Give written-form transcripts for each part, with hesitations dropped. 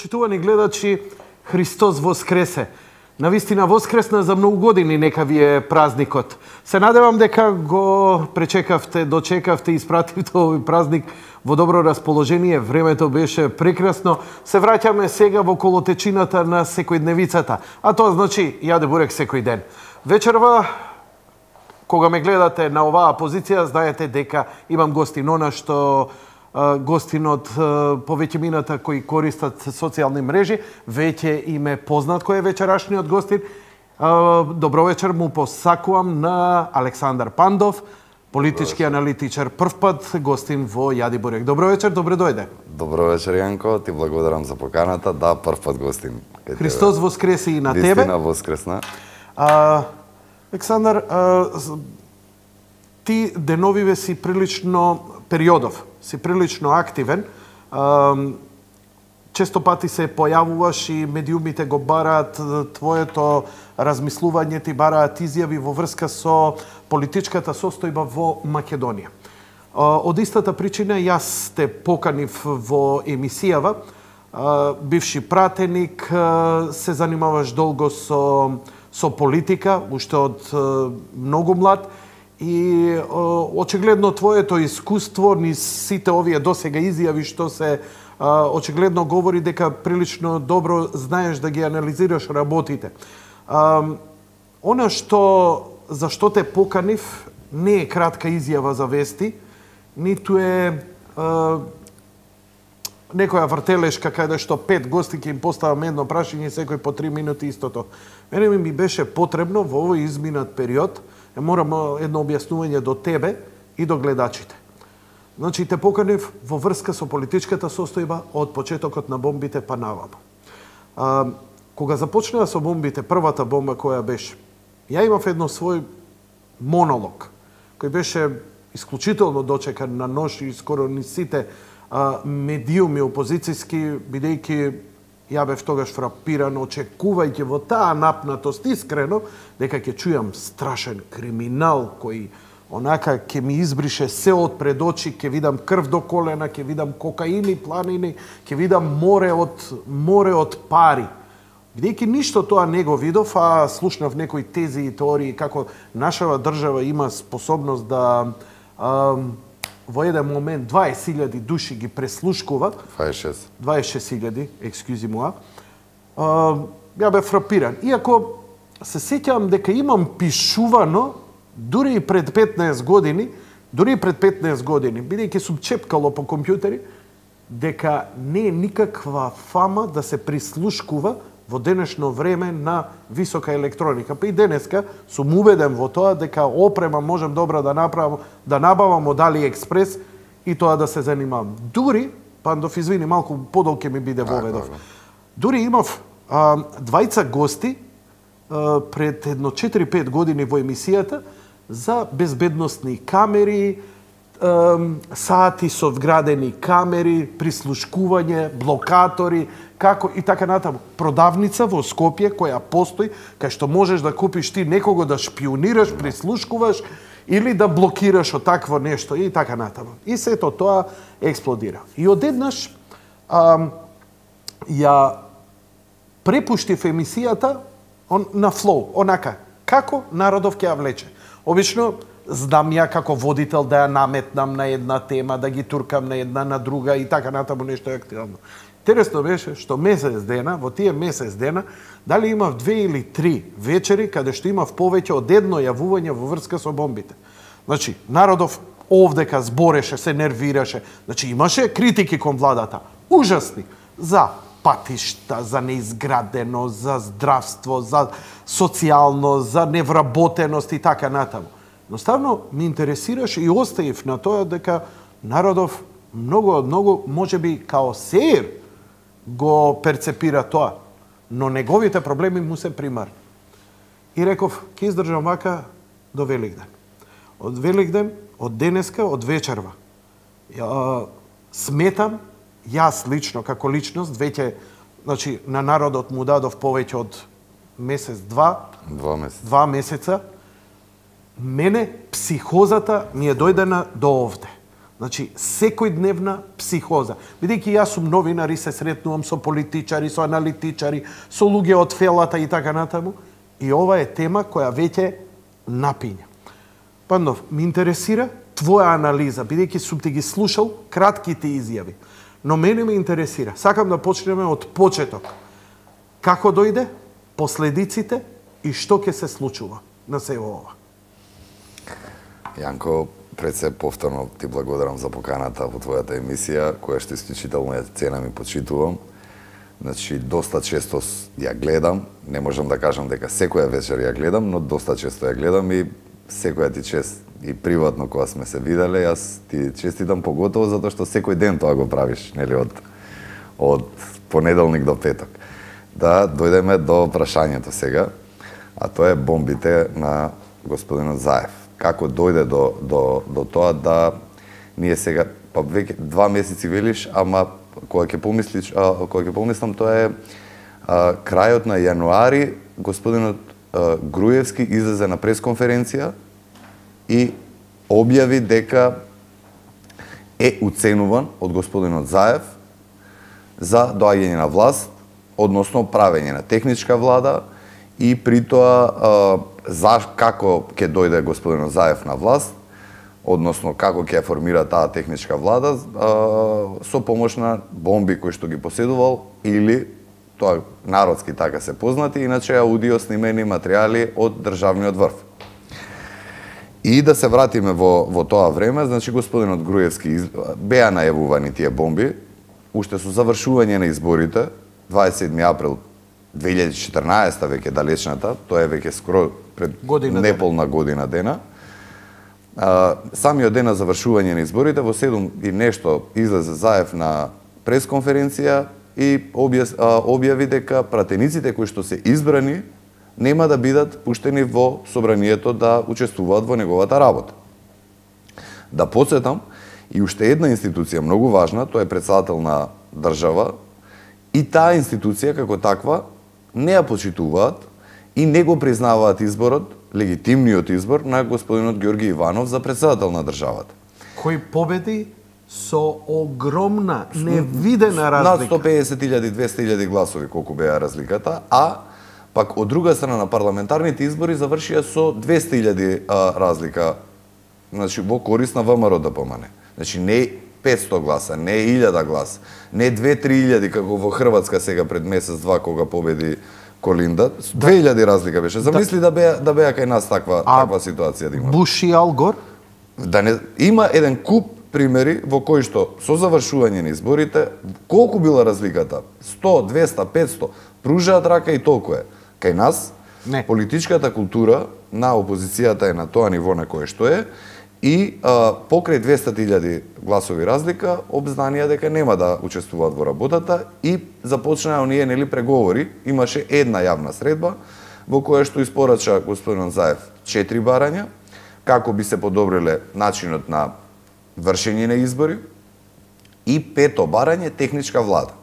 Почитувани гледачи, Христос воскресе. Навистина воскресна, за многу години нека ви е празникот. Се надевам дека го пречекавте, дочекавте и испративте овој празник во добро расположение. Времето беше прекрасно. Се враќаме сега во колотечината на секојдневицата. А тоа значи јаде бурек секој ден. Вечерва, кога ме гледате на оваа позиција, знаете дека имам гостин. Она што гостинот повеќе мината кои користат социјални мрежи, веќе им е познат кој е вечерашниот гостин. Добро вечер му посакувам на Александар Пандов, политички аналитичар, прв пат гостин во Јади бурек. Добро вечер, добре дојде. Добро вечер, Јанко, ти благодарам за поканата. Да, прв пат гостин. Христос воскреси и на тебе. Вистина воскресна. Александар, ти деновиве си прилично периодов, си прилично активен. Често пати се појавуваш и медиумите го бараат твоето размислување, ти бараат изјави во врска со политичката состојба во Македонија. Од истата причина јас те поканив во емисијава. Бивши пратеник, се занимаваш долго со политика, уште од многу млад. И очигледно твоето искуство низ сите овие досега изјави што се очигледно говори дека прилично добро знаеш да ги анализираш работите. Она за што те поканив не е кратка изјава за вести, ниту е некоја вртелешка каде што 5 гости ќе им поставам едно прашање секој по 3 минути истото. Мене ми беше потребно во овој изминат период морам едно објаснување до тебе и до гледачите. Значи, те поканив во врска со политичката состојба од почетокот на бомбите па наваму. Кога започнаа со бомбите, првата бомба која беше, ја имав едно свој монолог, кој беше исклучително дочекан на нож и скоро ни сите медиуми опозицијски, бидејќи ја бев тогаш фрапиран, очекувајќи во таа напнатост искрено, дека ќе чујам страшен криминал кој онака ќе ми избрише се од пред очи, ќе видам крв до колена, ќе видам кокаини, планини, ќе видам море од пари. Бидејќи ништо тоа не го видов, а слушнав некои тези и теории како нашава држава има способност да во еден момент 20.000 души ги преслушкува. 26.000, екскюзи муа. Ја бе фрапиран. Иако се сеќавам дека имам пишувано дури и пред 15 години, бидејќи сум чепкало по компјутери, дека не е никаква фама да се прислушкува во денешно време на висока електроника. Па и денеска сум убеден во тоа дека опрема можем добро да набавам од AliExpress и тоа да се занимавам. Дури, Пандов, извини, малку подолг ќе ми биде воведов. Дури имав двајца гости пред едно 4-5 години во емисијата за безбедносни камери, сати со вградени камери, прислушкување, блокатори, како и така натаму. Продавница во Скопје која постои, кај што можеш да купиш ти некого да шпионираш, прислушкуваш или да блокираш од такво нешто и така натаму. И сето тоа експлодира. И одеднаш ја препуштив емисијата на флоу, онака, како народов ќе ја влече. Обично знам ја како водител да ја наметнам на една тема, да ги туркам на една на друга и така натаму нешто активно. Интересно беше што во тие месец дена, дали имав 2 или 3 вечери каде што имав повеќе од едно јавување во врска со бомбите. Значи, народов овдека збореше, се нервираше. Значи, имаше критики кон владата. Ужасни. За патишта, за неизградено, за здравство, за социјално, за невработеност и така натаму. Едноставно ми интересираше и оставив на тоа дека народов многу, можеби као сеир го перцепира тоа, но неговите проблеми му се примарни. И реков, ќе издржам вака до Великден. Од Великден, од денеска, од вечерва. Сметам, јас лично, како личност, веќе, значи, на народот му дадов повеќе од месец-два, 2 месеца, мене психозата ми е дојдена до овде. Значи, секојдневна психоза. Бидејќи јас сум новинар и се сретнувам со политичари, со аналитичари, со луѓе од фелата и така натаму, и ова е тема која веќе напиња. Пандов, ми интересира твоја анализа, бидејќи сум ти ги слушал кратките изјави. Но мене ме интересира. Сакам да почнеме од почеток. Како дојде, последиците и што ќе се случува на сево ова. Јанко, пред се повторно ти благодарам за поканата во твојата емисија, која што исклучително ја ценам и почитувам. Значи, доста често ја гледам, не можам да кажам дека секоја вечер ја гледам, но доста често ја гледам и секоја ти чест и приватно кога сме се виделе, јас ти честитам поготово затоа што секој ден тоа го правиш, нели, од понеделник до петок. Да дојдеме до прашањето сега, а тоа е бомбите на господинот Заев. Како дојде до тоа да ние сега, па веќе 2 месеци велиш, ама кога ќе помислам, тоа е крајот на јануари, господинот Груевски излезе на пресконференција и објави дека е уценуван од господинот Заев за доаѓање на власт, односно правење на техничка влада и при тоа како ќе дојде господинот Заев на власт, односно како ќе формира таа техничка влада со помош на бомби кои што ги поседувал или тоа народски така се познати, иначе аудио снимени материјали од државниот врв. И да се вратиме во тоа време, значи господинот Груевски беа најавувани тие бомби, уште со завршување на изборите, 27 април 2014 веќе далечната, тоа е веќе скоро пред неполна година дена. Самиот ден на завршување на изборите, во 7 и нешто излезе Заев на пресконференција и објави дека пратениците кои што се избрани нема да бидат пуштени во собранието да учествуваат во неговата работа. Да потсетам, и уште една институција многу важна, тоа е претседател на држава, и таа институција како таква не ја почитуваат и не го признаваат изборот, легитимниот избор на господинот Ѓорги Иванов за претседател на државата. Кој победи со огромна, невидена разлика. Над 150.000, 200.000 гласови колку беа разликата, а пак од друга страна на парламентарните избори завршија со 200.000 разлика, значи во корист на ВМРО ДПМН. Значи не 500 гласа, не 1000 гласа, не 2-3.000 како во Хрватска сега пред месец-два кога победи Колинда, 2000 разлика беше. Замисли да беа кај нас таква ситуација да има. Буш и Ал Гор? Има еден куп примери во кои што со завршување на изборите колку била разликата? 100, 200, 500, пружаат рака и толку е. Кај нас политичката култура на опозицијата е на тоа ниво на кое што е и покрај 200.000 гласови разлика обзнанија дека нема да учествуваат во работата и започнаа оние преговори. Имаше една јавна средба во која што испорача господин Заев 4 барања како би се подобриле начинот на вршење на избори и 5-то барање техничка влада.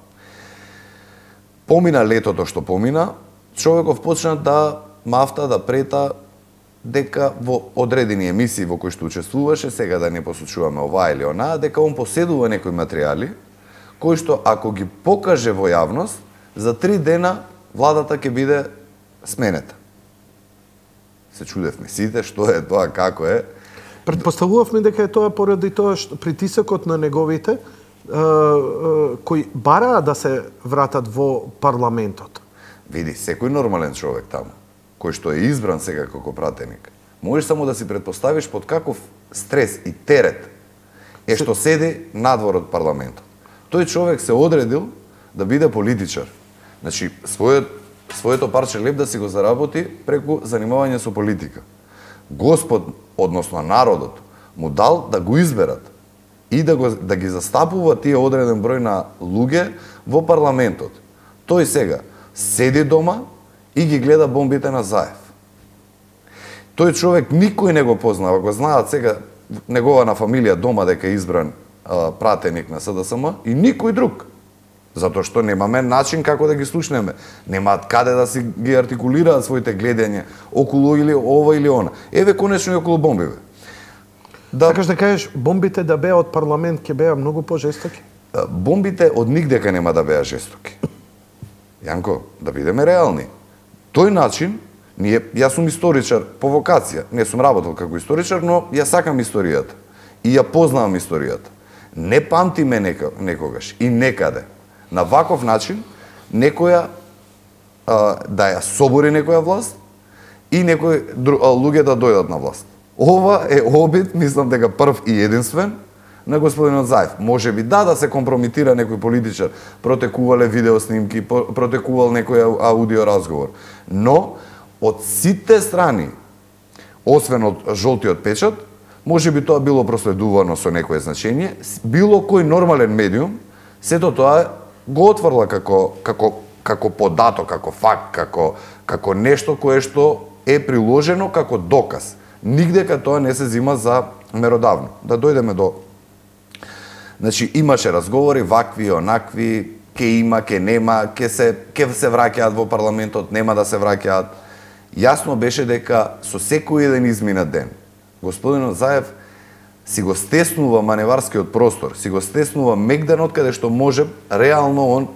Помина летото што помина, човеков почна да мафта, да прета дека во одредени емисии во кои што учествуваше, сега да не посочуваме оваа или онаа, дека он поседува некои материјали кои што ако ги покаже во јавност, за 3 дена владата ќе биде сменета. Се чудевме сите што е тоа, како е. Предпоставувавме дека е тоа поради тоа што притисокот на неговите кои бараа да се вратат во парламентот. Види, секој нормален човек таму, кој што е избран сега како пратеник, можеш само да си предпоставиш под каков стрес и терет е што седи надвор од парламентот. Тој човек се одредил да биде политичар. Значи, своето парче леб да си го заработи преку занимавање со политика. Господ, односно народот, му дал да го изберат и да ги застапува тие одреден број на луѓе во парламентот. Тој сега седи дома и ги гледа бомбите на Заев. Тој човек никој не го познава, го знаат сега негована фамилија дома дека е избран пратеник на СДСМ и никој друг. Затоа што немаме начин како да ги слушнеме. Немаат каде да си ги артикулираат своите гледања околу или ова или она. Еве конечно и околу бомбиве. Сакаш да кажеш, бомбите да беа од парламент ќе беа многу пожестоки? Бомбите од нигдека нема да беа жестоки. Јанко, да бидеме реални. Тој начин, јас сум историчар по вокација, не сум работел како историчар, но ја сакам историјата. И ја познавам историјата. Не памтиме некогаш и некаде. На ваков начин, некоја да ја собори некоја власт и некои луѓе да дојдат на власт. Ова е обид, мислам дека прв и единствен, на господинот Заев. Може би да се компрометира некој политичар, протекувале видеоснимки, протекувал некој аудио разговор. Но, од сите страни, освен од жолтиот печат, може би тоа било проследувано со некое значење, било кој нормален медиум, сето тоа го отврла како податок, како факт, како нешто кое што е приложено како доказ. Нигдека тоа не се зима за меродавно. Да дојдеме до... Значи, имаше разговори, вакви, онакви, ке има, ке нема, ке се враќаат во парламентот, нема да се враќаат. Јасно беше дека со секој еден изминат ден, господинот Заев си го стеснува маневарскиот простор, си го стеснува мегдан од каде што може реално он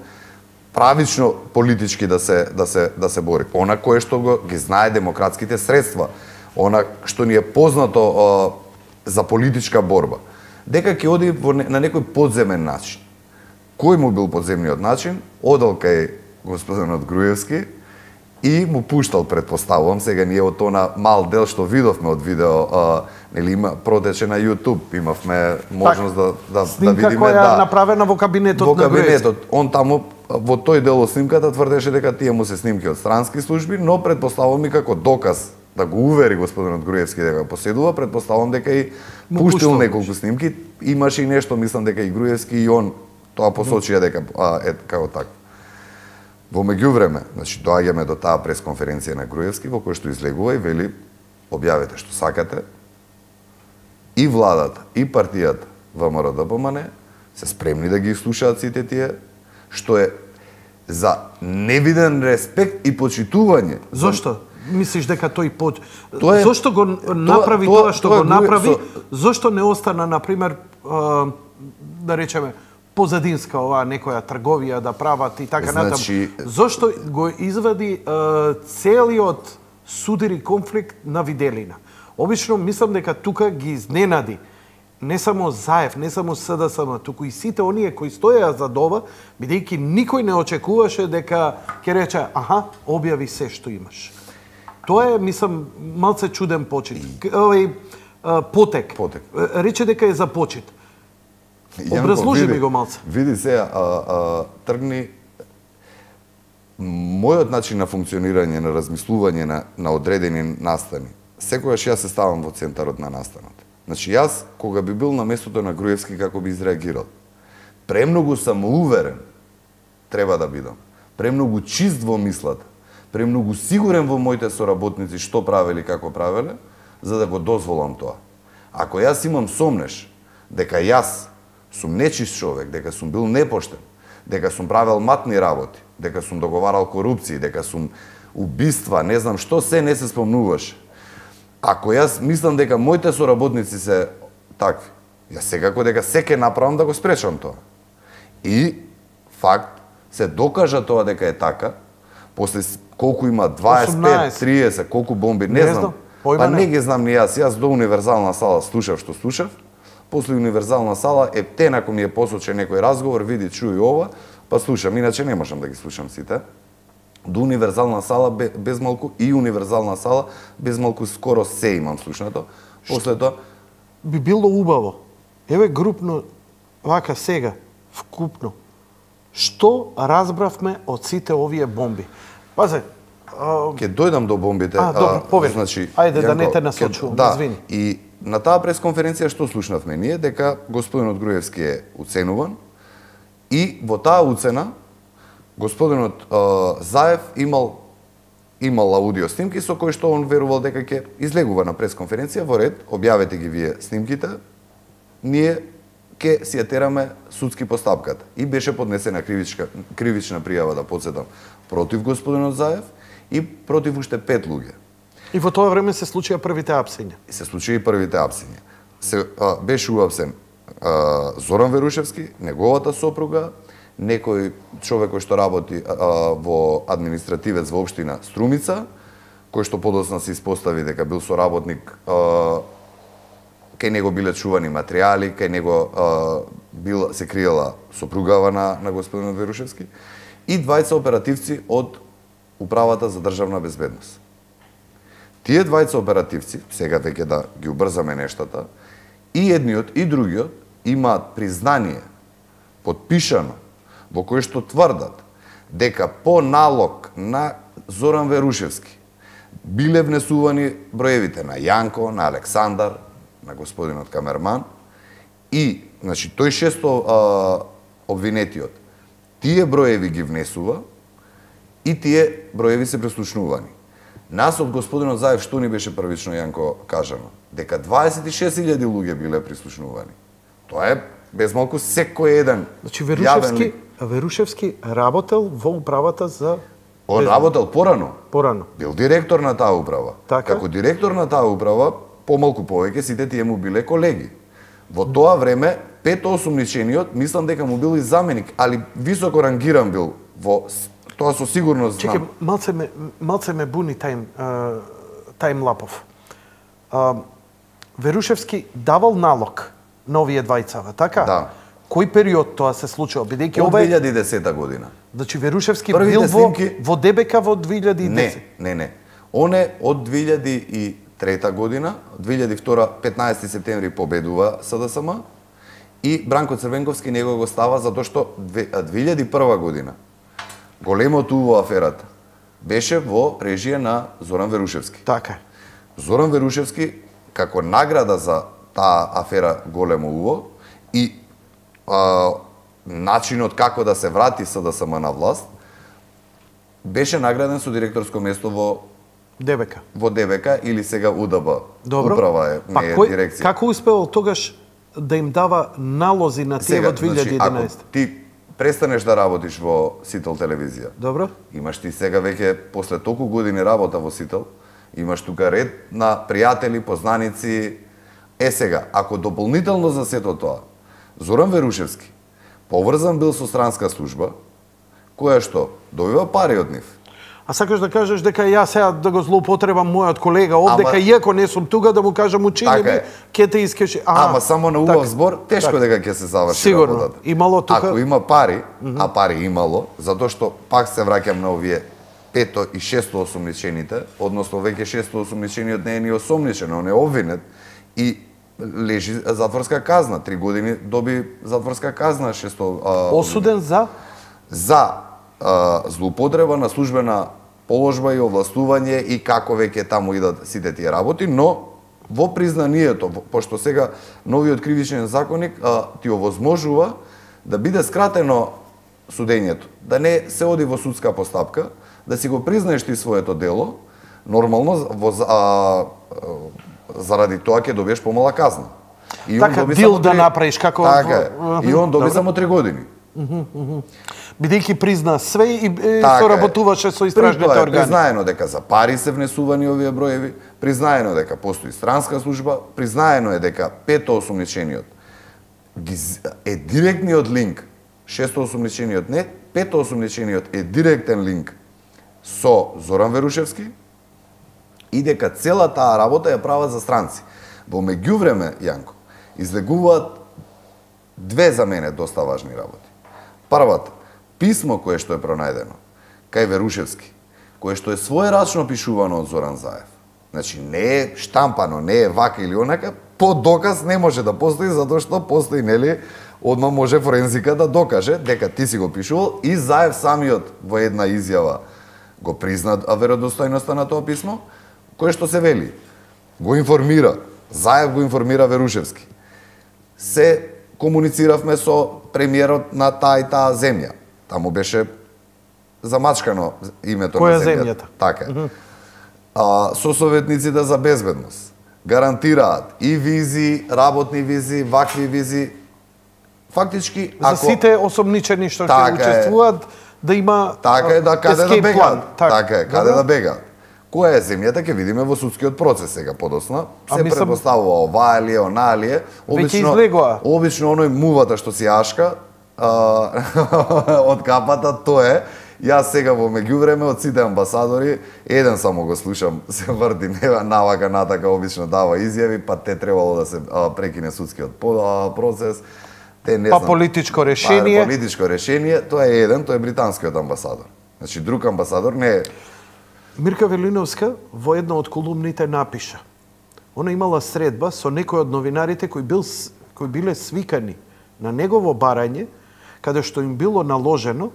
правично политички да се бори. Она кое што ги знае демократските средства, она што ни е познато за политичка борба, дека ќе оди на некој подземен начин. Кој му бил подземниот начин? Одел кај господинот Груевски и му пуштал, предпоставувам, сега ние од тона мал дел што видовме од видео, нели има протече на YouTube, имавме можност да видиме. Снимка која направена во кабинетот на Груевски. Он таму во тој дел од снимката тврдеше дека тие му се снимки од странски служби, но предпоставувам и како доказ да го увери господинот Груевски дека поседува, предпоставувам дека и пуштил неколку снимки, имаше и нешто, мислам дека и Груевски и он тоа посочија дека е како така. Во меѓувреме, значи доаѓаме до таа пресконференција на Груевски во која што излегува и вели објавете што сакате. И владата, и партијата ВМРО-ДПМН се спремни да ги слушаат сите тие, што е за невиден респект и почитување. Зошто? Мислиш дека тој зошто го направи тоа што го направи? Зошто не остана, например, да речеме, позадинска оваа некоја трговија да прават и така натаму? Зошто го извади целиот судир и конфликт на виделина? Обично мислам дека тука ги изненади не само Заев, не само СДСМ, туку и сите оние кои стоеа за ова, бидејќи никој не очекуваше дека ќе рече, аха, објави се што имаш. Тоа е, мислам, малце чуден потек. Рече дека е за почит. Образложи ми го малце. Види се, тргни мојот начин на функционирање, на размислување на одредени настани. Секогаш јас се ставам во центарот на настанот. Значи јас, кога би бил на местото на Груевски, како би изреагирал? Премногу самоуверен треба да бидам. Премногу чист во мислата. Премногу сигурен во моите соработници што правеле, како правеле, за да го дозволам тоа. Ако јас имам сомнеш дека јас сум нечист човек, дека сум бил непоштен, дека сум правел матни работи, дека сум договарал корупции, дека сум убиства, не знам што се не се спомнуваше. Ако јас мислам дека моите соработници се такви, јас секако дека се ќе направам да го спречам тоа. И факт се докажа тоа дека е така, после колку има 25, 30, колку бомби, не знам. Па не ги знам ни јас. Јас до универзална сала слушав што слушав. После универзална сала ако ми е посочен некој разговор, види, чуј ова, па слушам, иначе не можам да ги слушам сите. До универзална сала без малку и универзална сала без малку скоро се имам слушнато. После тоа би било убаво. Еве групно вака сега вкупно. Што разбравме од сите овие бомби? Пазе, ќе дојдам до бомбите. Добро, повели. Значи, ајде да не те насочувам, извини. И на таа пресконференција што слушнавме ние, дека господинот Груевски е уценуван и во таа уцена господинот Заев имал аудио снимки со кои што он верувал дека ќе излегува на пресконференција во ред, објавете ги вие снимките, ние ќе си ја тераме судски постапката. И беше поднесена кривична пријава, да подсетам, против господинот Заев и против уште 5 луѓе. И во тоа време се случија првите апсења. Се случија и првите апсења. беше уапсен Зоран Верушевски, неговата сопруга, некој човек кој што работи во административец во општина Струмица, кој што подоцна се испостави дека бил соработник, кај него биле чувани материјали, кај него се криела сопругава на господин Верушевски, и двајца оперативци од Управата за државна безбедност. Тие двајца оперативци, сега веќе да ги убрзаме нештата, и едниот и другиот имаат признание подпишано во кој што тврдат дека по налог на Зоран Верушевски биле внесувани броевите на Јанко, на Александар, на господинот Камерман, и, значи, тој шесто обвинетиот тие броеви ги внесува и тие броеви се преслушнувани. Нас од господинот Заев што ни беше првично, Јанко, кажано? Дека 26.000 луѓе биле прислушнувани. Тоа е без малку секој еден. Значи Верушевски работел во управата за... Он работел порано. Порано. Бил директор на таа управа. Така? Како директор на таа управа, помалку повеќе сите тие му биле колеги. Во тоа време, петоосумничениот, мислам дека му бил и заменик, али високо рангиран бил во... Тоа со сигурност знам. Чекай, малце ме буни тајм Лапов. Верушевски давал налог на овие двајцава, така? Да. Кој период тоа се случило? Бидејќи Од 2010 година. Значи Верушевски бил во ДБК во 2010? Не. Он е од 2003 година, 2002 15 септември победува СДСМ и Бранко Црвенковски него го става затоа што 2001 година големото во аферата беше во режија на Зоран Верушевски. Така. Зоран Верушевски како награда за таа афера големо уво и начинот како да се врати СДСМ на власт, беше награден со директорско место во ДБК. Во ДБК или сега УДБ. Добро. Управа е, не е дирекција. Како успеал тогаш да им дава налози на тие во 2011? Значи, ако ти престанеш да работиш во Сител телевизија. Добро. Имаш ти сега веќе после толку години работа во Сител, имаш тука ред на пријатели, познаници. Сега, ако дополнително за сето тоа, Зоран Верушевски поврзан бил со странска служба, која што добива пари од нив. А сакаш да кажеш дека ја сега да го злоупотребам мојот колега овде, дека иако не сум тука да му кажам учини ми, ќе те искеши. Ама само на убав збор, тешко дека ќе се заврши работата. Имало тука. Ако има пари, а пари имало, затоа што пак се враќам на овие пето и шесто осомничените, односно веќе шесто осомничениот не е ни осомничен, он е обвинет и лежи затворска казна, 3 години доби затворска казна, осуден за злоупотреба на службена положба и овластување и како веќе таму идат сите тие работи, но во признанието, пошто сега новиот кривичен законник ти овозможува да биде скратено судењето, да не се оди во судска постапка, да си го признаеш ти своето дело, нормално заради тоа ќе добиеш помала казна. И така, дил да направиш како... Така, и он доби само 3 години. Бидејќи призна све и соработуваше со истражните органи. Признаено дека за пари се внесувани овие броеви, признаено дека постои странска служба, признаено е дека петоосомничениот е директниот линк, шестоосомничениот не, петоосомничениот е директен линк со Зоран Верушевски и дека цела таа работа ја прават за странци. Во меѓувреме, Јанко, излегуваат две за мене доста важни работи. Првата, писмо кое што е пронајдено кај Верушевски, кое што е своерачно пишувано од Зоран Заев. Значи не е штампано, не е вака или онака, по доказ не може да постои затоа што постои, нели, одма може форензика да докаже дека ти си го пишувал и Заев самиот во една изјава го призна веродостојноста на тоа писмо, кое што се вели, го информира, Заев го информира Верушевски. Се комунициравме со премиерот на таа и таа земја. Таму беше замачкано името на земјата. Така е. Со советниците за безбедност гарантираат и визи, работни визи, вакви визи. Фактички, ако... За сите осомничени што ќе учествуваат, да има така е, да каде да бегаат. Така е, каде да бегаат. Која е земјата ќе видиме во судскиот процес сега подосна. Се предпоставува оваа или онаа или обично оној мувата што си ашка од капата, тоа е. Јас сега во меѓувреме од сите амбасадори, еден само го слушам, се врти навака натака, обично дава изјави, па те требало да се прекине судскиот процес. Те не знам. Политичко решение. Политичко решение, тоа е еден, тоа е британскиот амбасадор. Значи друг амбасадор не е. Мирка Велиновска во една од колумните напиша. Она имала средба со некои од новинарите кои биле свикани на негово барање, каде што им било наложено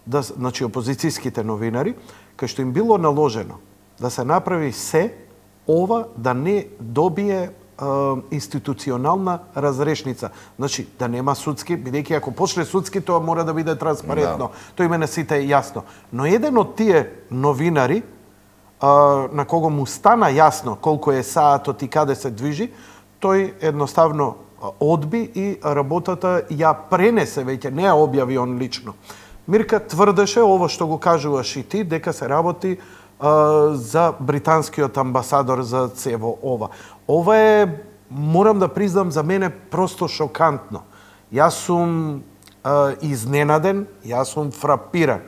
значи опозицијските новинари, кај што им било наложено да се направи се ова да не добие институционална разрешница. Значи, да нема судски, бидејќи ако почне судски, тоа мора да биде транспарентно. Тоа име на сите е јасно. Но еден од тие новинари, на кого му стана јасно колку е саатот и каде се движи, тој едноставно одби и работата ја пренесе веќе, не ја објави он лично. Мирка тврдеше ово што го кажуваш и ти, дека се работи за британскиот амбасадор за цево ова. Ова е, морам да признам, за мене просто шокантно. Јас сум изненаден, јас сум фрапиран.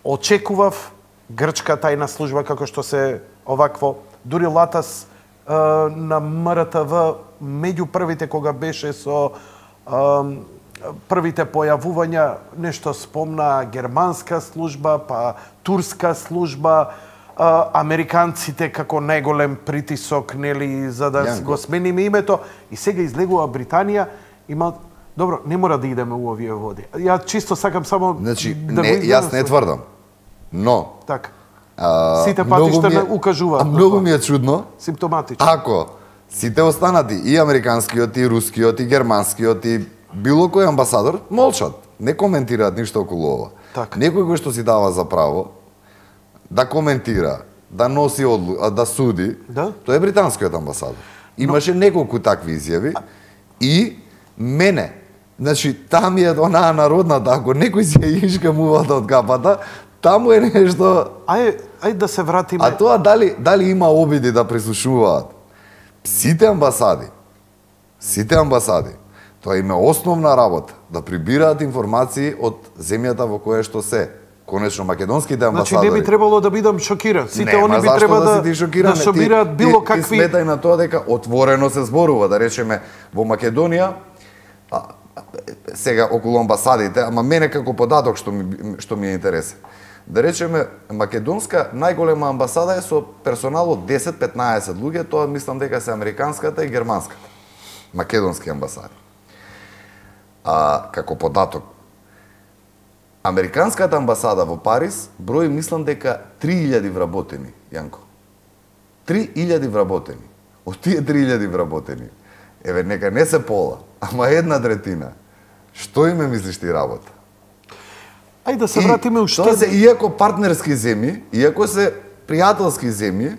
Очекував грчка тајна служба, како што се овакво, дури Латас на МРТВ, меѓу првите кога беше со првите појавувања, нешто спомна германска служба, па турска служба, американците како најголем притисок, нели, за да го смениме името, и сега излегува Британија, има. Добро, не мора да идеме у овие води. Ја чисто сакам само значи, да не, јас не тврдам, но така. Сите патишта ме укажуваат. Многу ми е чудно. Симптоматично. Ако сите останати, и американскиот, и рускиот, и германскиот, и било кој амбасадор, молчат, не коментираат ништо околу ова. Так. Некој кој што си дава за право да коментира, да носи да суди, тоа е британскиот амбасадор. Имаше неколку такви изјави и мене, значи, там е онаа народната, ако некој си ја ишка мувата од капата, таму е нешто. Ајде да се вратиме. А тоа дали има обиди да прислушуваат? Сите амбасади, тоа им е основна работа, да прибираат информации од земјата во која што се. Конечно, македонските амбасадори. Значи не би требало да бидам шокиран. Сите они би треба да собираат било какви. Ти сметај на тоа дека отворено се зборува, да речеме, во Македонија, сега околу амбасадите, ама мене како податок што ми е интерес. Да речеме, македонска најголема амбасада е со персонал од 10-15 луѓе, тоа мислам дека се американската и германската. Македонски амбасади. Како податок, американската амбасада во Париз брои, мислам дека 3000 вработени, Јанко. 3000 вработени. Од тие 3000 вработени, еве, нека не се пола, ама 1/3. Што име мислиш ти работа? Ајде да се вратиме уште. Тоа се, иако партнерски земји, иако се пријателски земји,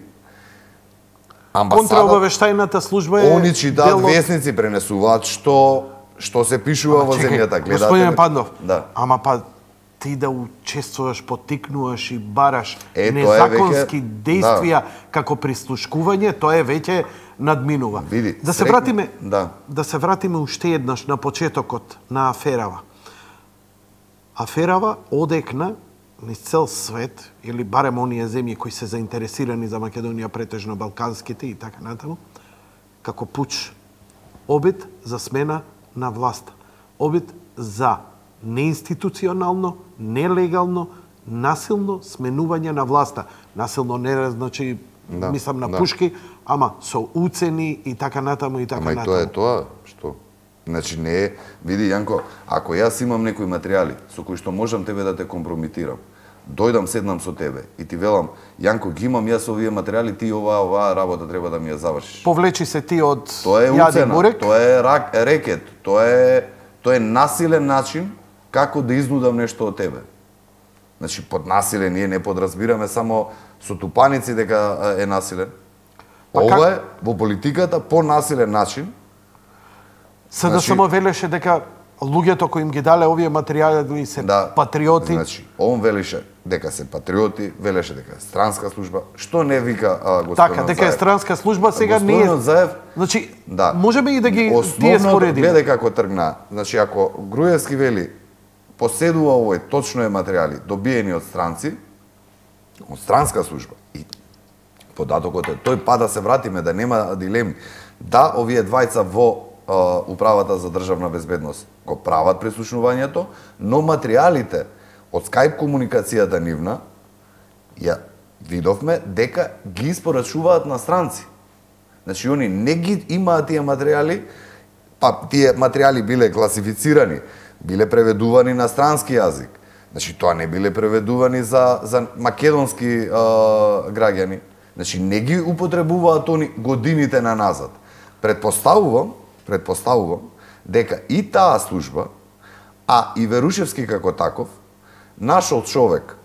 амбасада, контраобавештајната служба е они читаат весници, пренесуваат што се пишува во земјата, гледате. Господин Паднов, да. Ама па ти да учествуваш, поттикнуваш и бараш незаконски действија како прислушкување, тоа е веќе надминува. Види, да се вратиме уште еднаш на почетокот на аферава. Аферава одекна низ цел свет, или барем оние земји кои се заинтересирани за Македонија, претежно балканските и така натаму, како пуч, обид за смена на власта, обид за неинституционално, нелегално, насилно сменување на власта. Насилно не значи, мислам на пушки, ама со уцени и така натаму и така натаму. Ама и тоа е што? Значи не е, види Јанко, ако јас имам некои материјали со кои што можам тебе да те компрометирам, дојдам, седнам со тебе и ти велам, Јанко, ги имам јас овие материјали, ти оваа работа треба да ми ја завршиш. Повлечи се ти од Јади Бурек. Тоа е рекет, тоа е насилен начин како да изнудам нешто од тебе. Значи, под насиле ние не подразбираме само со тупаници дека е насилен. Ова е во политиката по насилен начин. Да само велеше дека луѓето кои им ги дале овие материјали се патриоти. Значи, он велеше дека се патриоти, велеше дека е странска служба. Што не вика господинот Заев? Така, дека е странска служба, сега не е. Господинот Заев, значи, можеме и да ги тие споредиме. Гледај како тргна. Значи, ако Груевски вели поседува овој точно е материјали добиени од странци, од странска служба. И податокот е тој, па да се вратиме, да нема дилеми. Да, овие двајца во Управата за државна безбедност го прават прислушнувањето, но материјалите од Skype комуникацијата нивна, ја видовме дека ги испорачуваат на странци. Значи, они не ги имаат тие материјали, па тие материјали биле класифицирани, биле преведувани на странски јазик. Значи, тоа не биле преведувани за македонски граѓани. Значи, не ги употребуваат они годините на назад. Предпоставувам дека и таа служба, а и Верушевски како таков, нашол човек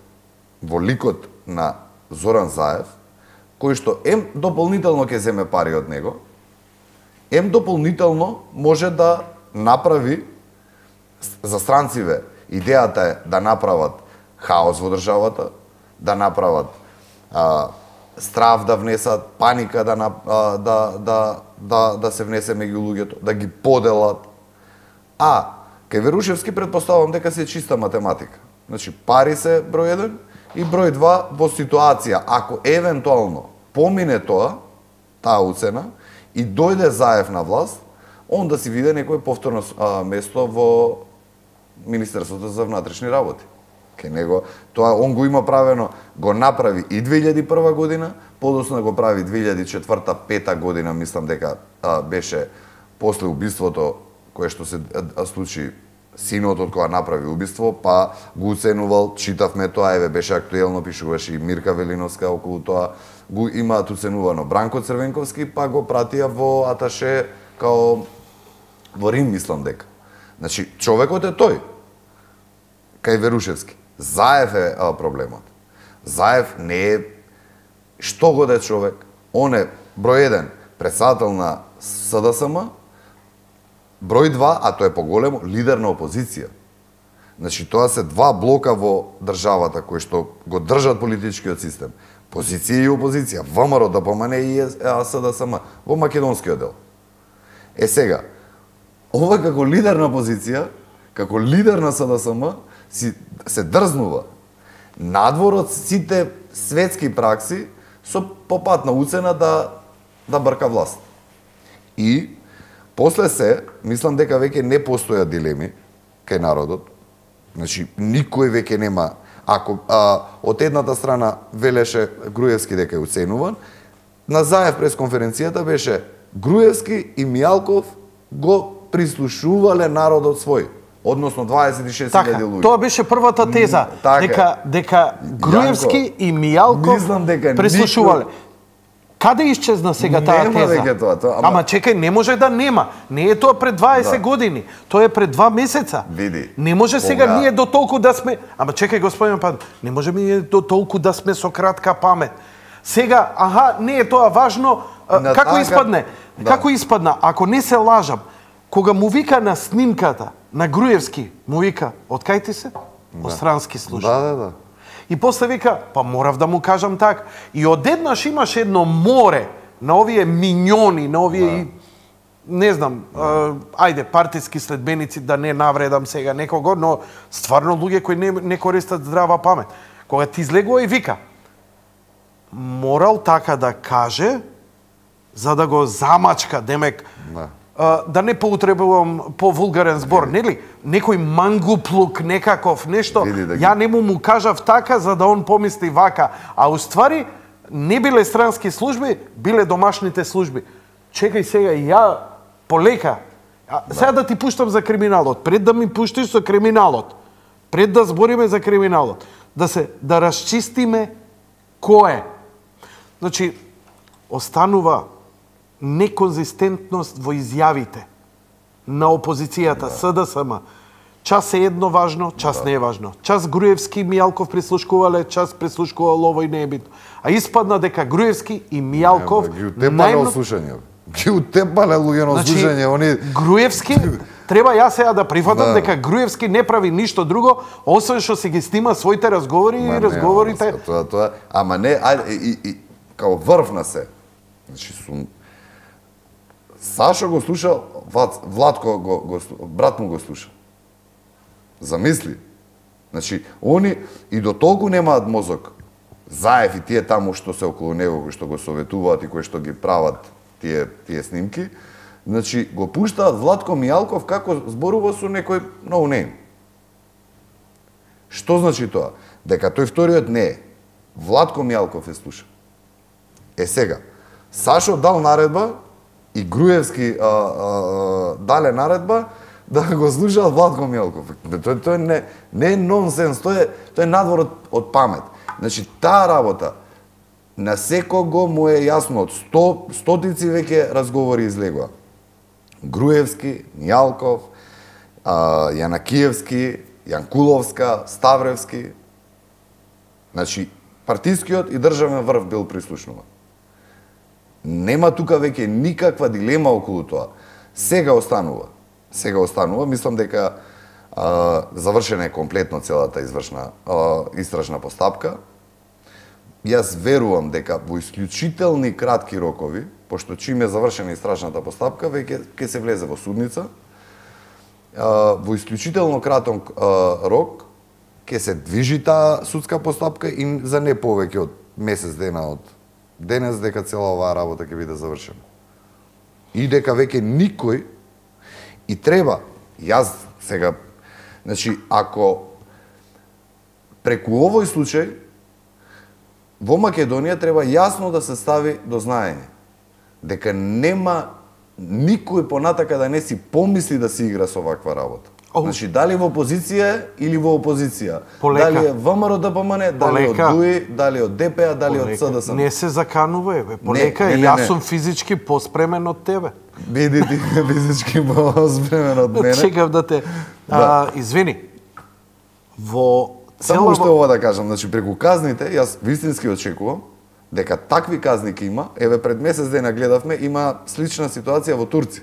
во ликот на Зоран Заев, кој што дополнително ќе земе пари од него, дополнително може да направи за странциве. Идејата е да направат хаос во државата, да направат страв да внесат, паника да се внесе меѓу луѓето, да ги поделат. А кај Верушевски предпоставувам дека се чиста математика. Значи пари се број 1 и број 2 во ситуација ако евентуално помине таа уцена и дојде Заев на власт, он да си види некој повторно место во Министерството за внатрешни работи. Кај него тоа он го има правено, го направи и 2001 година, подоцна го прави 2004-2005 година, мислам дека беше после убиството кое што се случи синот од кога направи убиство, па го уценувал, читавме тоа, беше актуелно, пишуваше и Мирка Велиновска околу тоа, го имаат уценувано Бранко Црвенковски, па го пратија во аташе као во Рим, мислам дека. Значи, човекот е тој, кај Верушевски. Заев е проблемот. Заев не е што го да човек. Он е број 1 председател на СДСМ, број 2, а тој е поголемо, лидер на опозиција. Значи, тоа се два блока во државата кои што го држат политичкиот систем. Позиција и опозиција. ВМРО, ДПМН и СДСМ во македонскиот дел. Сега, ова како лидер на опозиција, како лидер на СДСМ, се дрзнува надвор од сите светски пракси со попатна уцена да брка власт. И после се, мислам дека веќе не постојат дилеми кај народот. Значи, никој веќе нема. Ако од едната страна велеше Груевски дека е уценуван, на Заев пресконференцијата беше Груевски и Мијалков го прислушувале народот свој. Односно 26.000 луѓе. Тоа беше првата теза, дека Груевски и Мијалков прислушувале. Каде исчезна сега таа теза? Нема веќе тоа. Ама чекај, не може да нема. Не е тоа пред 20 години. Тоа е пред 2 месеца. Види. Не може сега ние до толку да сме... Ама чекај, господин Пад, не може ние до толку да сме со кратка памет. Сега, не е тоа важно. Како испадне? Како испадна? Ако не се лажам, кога му вика на снимката на Груевски, му вика, од кај ти се? Од странски служби. Да. И после вика, па морав да му кажам така. И одеднаш имаш едно море на овие миньони, на овие, не знам, ајде, партиски следбеници, да не навредам сега некого, но стварно луѓе кои не користат здрава памет. Кога ти излегува и вика, морал така да каже, за да го замачка, демек, да не поутребувам по-вулгарен збор, нели? Некој мангуплук, некаков нешто, ја не му кажав така, за да он помисли вака. А уствари, не биле странски служби, биле домашните служби. Чекај сега, ја полека. Сега да ти пуштам за криминалот. Пред да ми пуштиш за криминалот, пред да збориме за криминалот, да расчистиме кој е. Значи, останува неконзистентност во изјавите на опозицијата, СДСМ. Час е едно важно, час не е важно. Час Груевски и Мијалков прислушкувале, час прислушкувал овој не е битно. А испадна дека Груевски и Мијалков ги утепале од слушање. Ги утепале луѓе на слушање, они Груевски треба ја сега да прифатам дека Груевски не прави ништо друго, освен што си ги снима своите разговори и разговорите. Тоа, ама не, ајде, као врв на се. Значи, Сашо го слуша, Владко брат му го слуша. Замисли. Значи, они и до толку немаат мозок. Заев и тие таму што се околу него, кои што го советуваат и кои што ги прават тие снимки, значи го пуштаат Владко Мијалков како зборува со некој ноунейм. Што значи тоа? Дека тој вториот не е. Владко Мијалков е слуша. Сега, Сашо дал наредба и Груевски дале наредба да го слушаат Владко Мијалков. Тоа не е нонсенс, тоа е надвор од памет. Значи, таа работа на секого му е јасно, од стотици веќе разговори излегува. Груевски, Мијалков, Јанакиевски, Јанкуловска, Ставревски. Значи, партискиот и државен врв бил прислушнуван. Нема тука веќе никаква дилема околу тоа. Сега останува, мислам дека завршена е комплетно целата истражна постапка. Јас верувам дека во исклучителни кратки рокови, пошто чим е завршена истражната постапка, веќе ќе се влезе во судница, во исклучително краток рок ќе се движи таа судска постапка и за не повеќе од месец дена од денес дека цела оваа работа ќе биде завршена. И дека веќе никој и треба, јас сега, значи, ако преку овој случај во Македонија треба јасно да се стави до знаење дека нема никој понатака да не си помисли да си игра со ваква работа. Значи, дали во опозиција или во опозиција. Полека. Дали е ВМРО ДПМН, дали од ДУИ, дали од ДПА, дали од СДСМ. Не се заканува, полека, јас сум физички поспремен од тебе. Биди ти физички поспремен од мене. Чекав да те... извини, во само што ова да кажам, значи преку казните, јас вистински очекувам дека такви казни ќе има. Еве пред месец дена гледавме, има слична ситуација во Турција.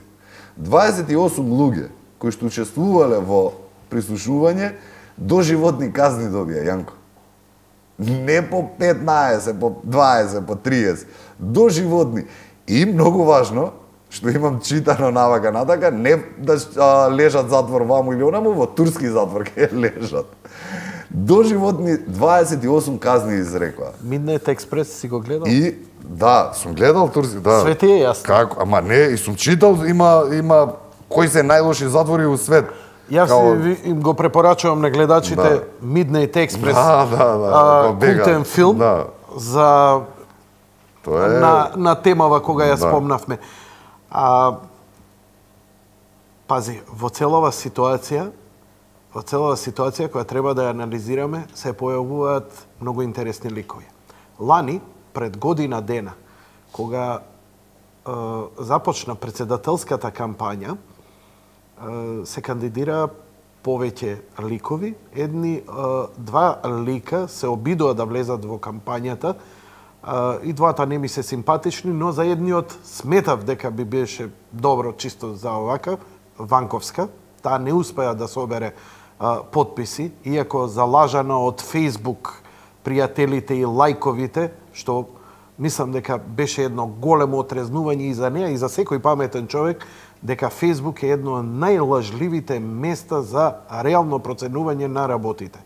28 луѓе кои што учествувале во прислушување, доживотни казни добија, Јанко. Не по 15, по 20, по 30, доживотни. И многу важно, што имам читано навака натака, не да лежат затвор ваму или онаму, во турски затвор ќе лежат. Доживотни 28 казни изрекоа. Midnight Express си го гледал? И да, сум гледал турски, да. Све ти е јасно. Како? Ама не, и сум читал, има кои се најлоши затвори у свет. Јас им го препорачувам на гледачите Midnight Express. Култен филм за на темава кога ја спомнавме. Пази, во целава ситуација која треба да ја анализираме, се појавуваат многу интересни ликови. Лани, пред година дена, кога започна председателската кампања, се кандидира повеќе ликови. Два лика се обидува да влезат во кампањата. И двата не ми се симпатични, но за едниот сметав дека би беше добро чисто за овака, Ванковска. Таа не успеа да собере подписи, иако залажана од Facebook пријателите и лајковите, што мислам дека беше едно големо отрезнување и за неа и за секој паметен човек, дека Facebook е едно од најлажливите места за реално проценување на работите.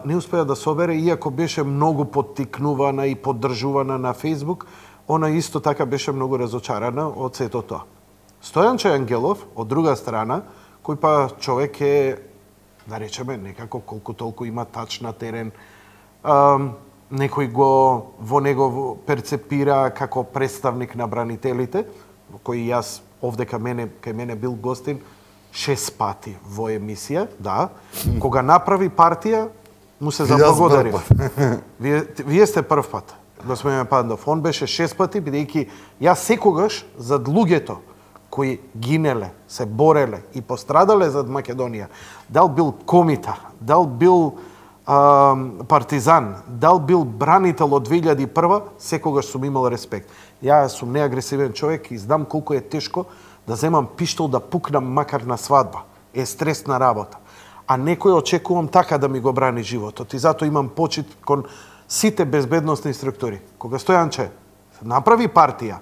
Не успеа да собере, иако беше многу поттикнувана и поддржувана на Facebook, она исто така беше многу разочарана од сето тоа. Стојанче Ангелов, од друга страна, кој па човек е, да речеме, некако колку толку има тач на терен, некој го во него перцепира како представник на бранителите, кој јас овде кај мене бил гостин 6 пати во емисија, да. Кога направи партија, му се заблагодарив. Вие сте прв пат, господин Пандов. Он беше 6 пати, бидејќи јас секогаш зад луѓето кои гинеле, се бореле и пострадале зад Македонија, дал бил комита, дал бил партизан, дал бил бранител од 2001, секогаш сум имал респект. Ја сум неагресивен човек и знам колку е тешко да земам пиштол да пукнам макар на свадба. Е стресна работа. А некој очекувам така да ми го брани животот. И затоа имам почит кон сите безбедносни структури. Кога Стојанче направи партија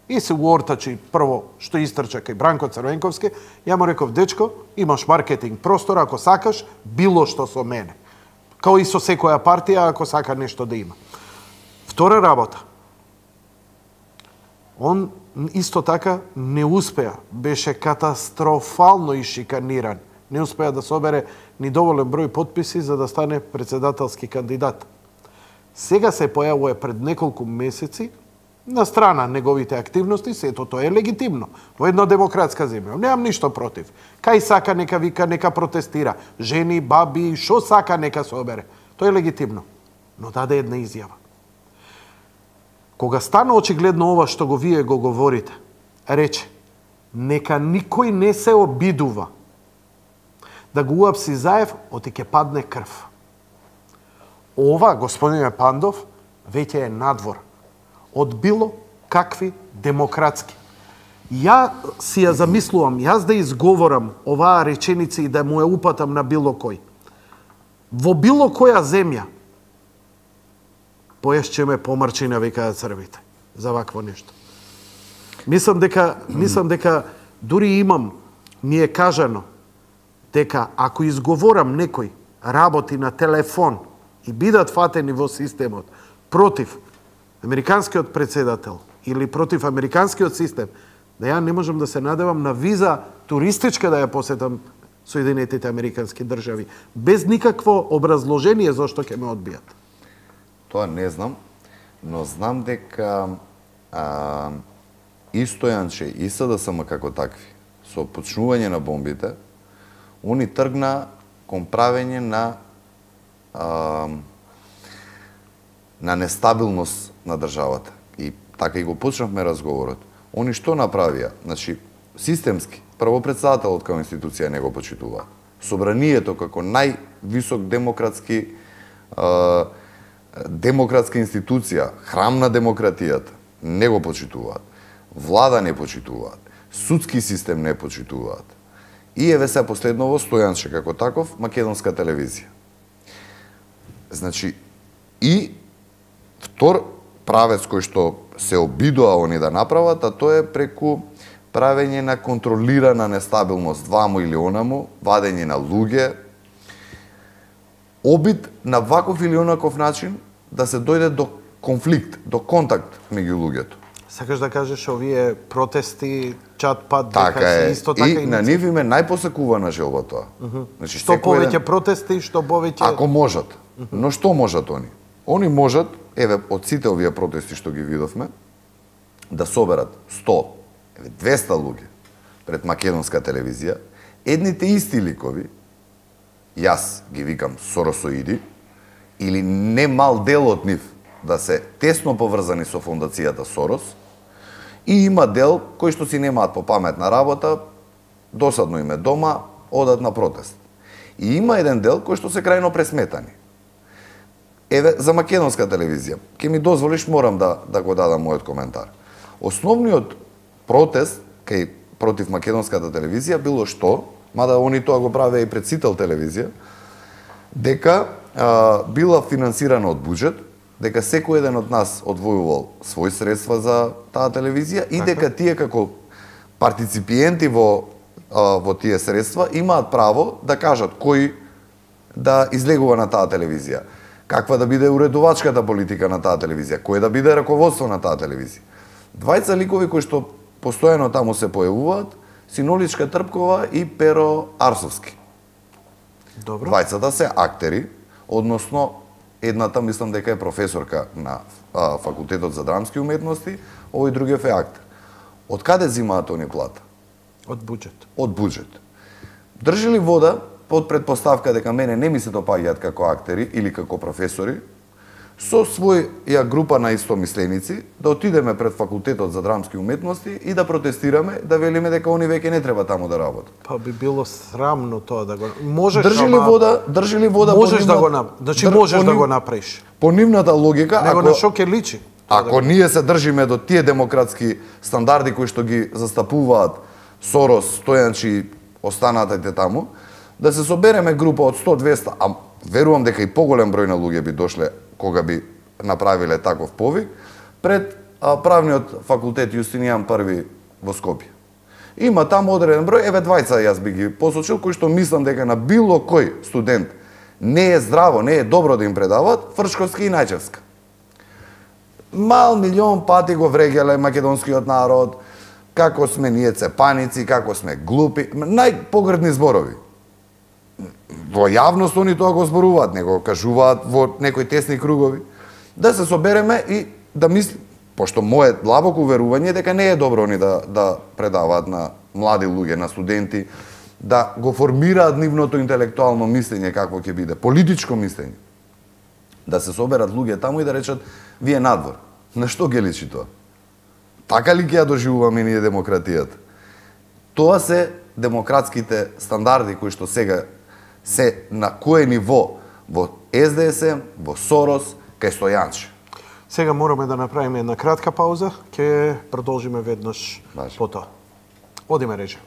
и се уортачи прво што истрча кај Бранко Црвенковски, ја му реков, дечко, имаш маркетинг простор, ако сакаш, било што со мене. Као и со секоја партија, ако сака нешто да има. Втора работа. Он исто така не успеа, беше катастрофално ишиканиран. Не успеа да собере ни доволен број потписи за да стане председателски кандидат. Сега се појавува пред неколку месеци на страна неговите активности, сето тоа е легитимно. Во една демократска земја. Немам ништо против. Кај сака нека вика, нека протестира. Жени, баби, шо сака нека собере. Тоа е легитимно. Но даде една изјава. Кога стана очигледно ова што го вие го говорите, рече, нека никој не се обидува да го уапси Заев, оти ќе падне крв. Ова, господине Пандов, веќе е надвор од било какви демократски. Ја си ја замислувам, јас да изговорам оваа реченица и да му ја упатам на било кој. Во било која земја, појашче ме помрчина, викаат црвите, за вакво нешто. Мислам дека дури имам, ми е кажано, дека ако изговорам некој работи на телефон и бидат фатени во системот против американскиот председател или против американскиот систем, да ја не можам да се надевам на виза туристичка да ја посетам Соединетите американски држави, без никакво образложение зашто ќе ме одбијат. Тоа не знам, но знам дека и Стојанче и СДСМ како такви, со почнување на бомбите, они тргна кон правење на нестабилност на државата. И така и го почнавме разговорот. Они што направија? Значи, системски, прво председателот како институција не го почитуваат. Собранието како највисок демократска институција, храм на демократијата, не го почитуваат. Влада не почитуваат. Судски систем не почитуваат. И еве се последново Стојанче како таков, македонска телевизија. Значи, и втор правец кој што се обидоа они да направат, а тоа е преку правење на контролирана нестабилност, ваму или онаму, вадење на луѓе, обид на ваков или онаков начин да се дојде до конфликт, до контакт меѓу луѓето. Сакаш да кажеш овие протести, чат-пат, така е. исто така и на нив им е најпосекувана желба тоа. Значи, што повеќе протести, што повеќе... Ако можат. Но што можат они? Они можат, еве, од сите овие протести што ги видовме, да соберат 100, 200 луѓе пред македонска телевизија, едните исти ликови, јас ги викам соросоиди, или не мал дел од нив да се тесно поврзани со фондацијата Сорос, и има дел кои што си немаат по паметна работа, досадно им е дома, одат на протест. И има еден дел кој што се крајно пресметани. Еве, за македонска телевизија, ќе ми дозволиш, морам да го дадам мојот коментар. Основниот протест против македонската телевизија било што, мада они тоа го правеа и пред Сител телевизија, дека била финансирана од буџет, дека секој еден од нас одвојувал своји средства за таа телевизија и дека тие како партиципиенти во тие средства имаат право да кажат кој да излегува на таа телевизија, каква да биде уредувачката политика на таа телевизија, кој да биде раководство на таа телевизија. Двајца ликови кои што постојано таму се појавуваат, Синоличка Трпкова и Перо Арсовски. Добро. Двајцата се актери, односно едната мислам дека е професорка на факултетот за драмски уметности, овој другиот е актер. Од каде земаат они плата? Од буџет. Од буџет. Држи ли вода под предпоставка дека мене не ми се допаѓаат како актери или како професори, со своја група на истомисленици да отидеме пред факултетот за драмски уметности и да протестираме, да велиме дека они веќе не треба таму да работат. Па би било срамно тоа да го можеш. Држи ли вода можеш да го значи можеш да го направиш. По нивната логика, него на шо ќе личи. Ако ние се држиме до тие демократски стандарди кои што ги застапуваат Сорос, Стојанчи, останатите таму, да се собереме група од 100-200, а верувам дека и поголем број на луѓе би дошле кога би направиле таков повик, пред правниот факултет Јустинијан I во Скопје. Има таму одреден број, еве двајца јас би ги посочил, кои што мислам дека на било кој студент не е здраво, не е добро да им предават, Фршковски и Најчевска. Милион пати го врегеле македонскиот народ, како сме ние цепаници, како сме глупи, најпогрдни зборови. Во јавност они тоа го зборуваат, не го кажуваат во некои тесни кругови. Да се собереме и да мислим, пошто мое длабоко уверување дека не е добро они да предаваат на млади луѓе, на студенти, да го формираат нивното интелектуално мислење какво ќе биде, политичко мислење. Да се соберат луѓе таму и да речат, вие надвор. На што ги личи тоа? Така ли ќе ја доживуваме ние демократијата? Тоа се демократските стандарди кои што сега се на кое ниво во СДСМ, во Сорос, кај Стојанче. Сега мораме да направиме една кратка пауза, ќе продолжиме веднаш потоа. Одиме, Реже.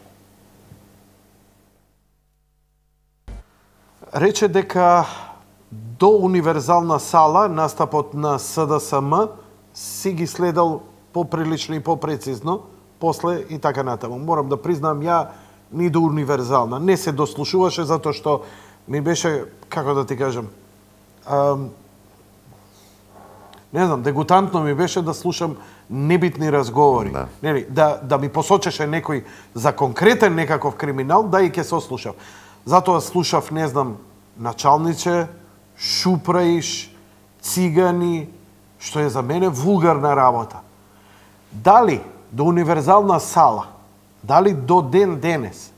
Рече дека до универзална сала настапот на СДСМ си ги следал поприлично и попрецизно, после и така натаму. Морам да признам, ја ни до универзална не се дослушуваше, затоа што ми беше, како да ти кажам, не знам, дегутантно ми беше да слушам небитни разговори. Нели, да ми посочеше некој за конкретен некаков криминал, да и ќе се ослушав. Затоа слушав, не знам, началниче, шупраиш, цигани, што е за мене вулгарна работа. Дали до универзална сала, дали до ден денес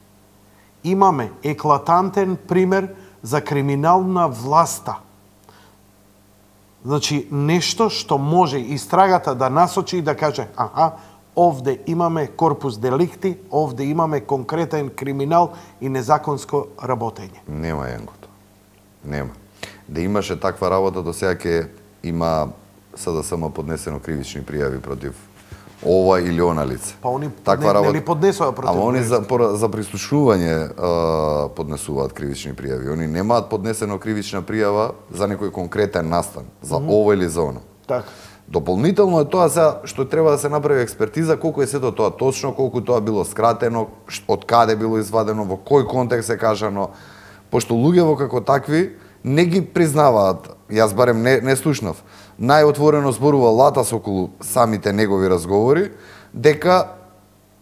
имаме еклатантен пример за криминал на власта. Значи, нешто што може истрагата да насочи и да каже, овде имаме корпус деликти, овде имаме конкретен криминал и незаконско работење. Нема, Јанкото. Нема. Да имаше таква работа, до сега ќе има СДСМ поднесено кривични пријави против ова или она лице. Па они не ли поднесува против? Ама они за прислушување поднесуваат кривични пријави. Они немаат поднесено кривична пријава за некој конкретен настан, за ова или за она. Така. Дополнително е тоа сега што треба да се направи експертиза, колку е сето тоа точно, колку тоа било скратено, од каде било извадено, во кој контекст е кажано, пошто луѓето како такви не ги признаваат, јас барем не слушнав, најотворено зборува Латас околу самите негови разговори, дека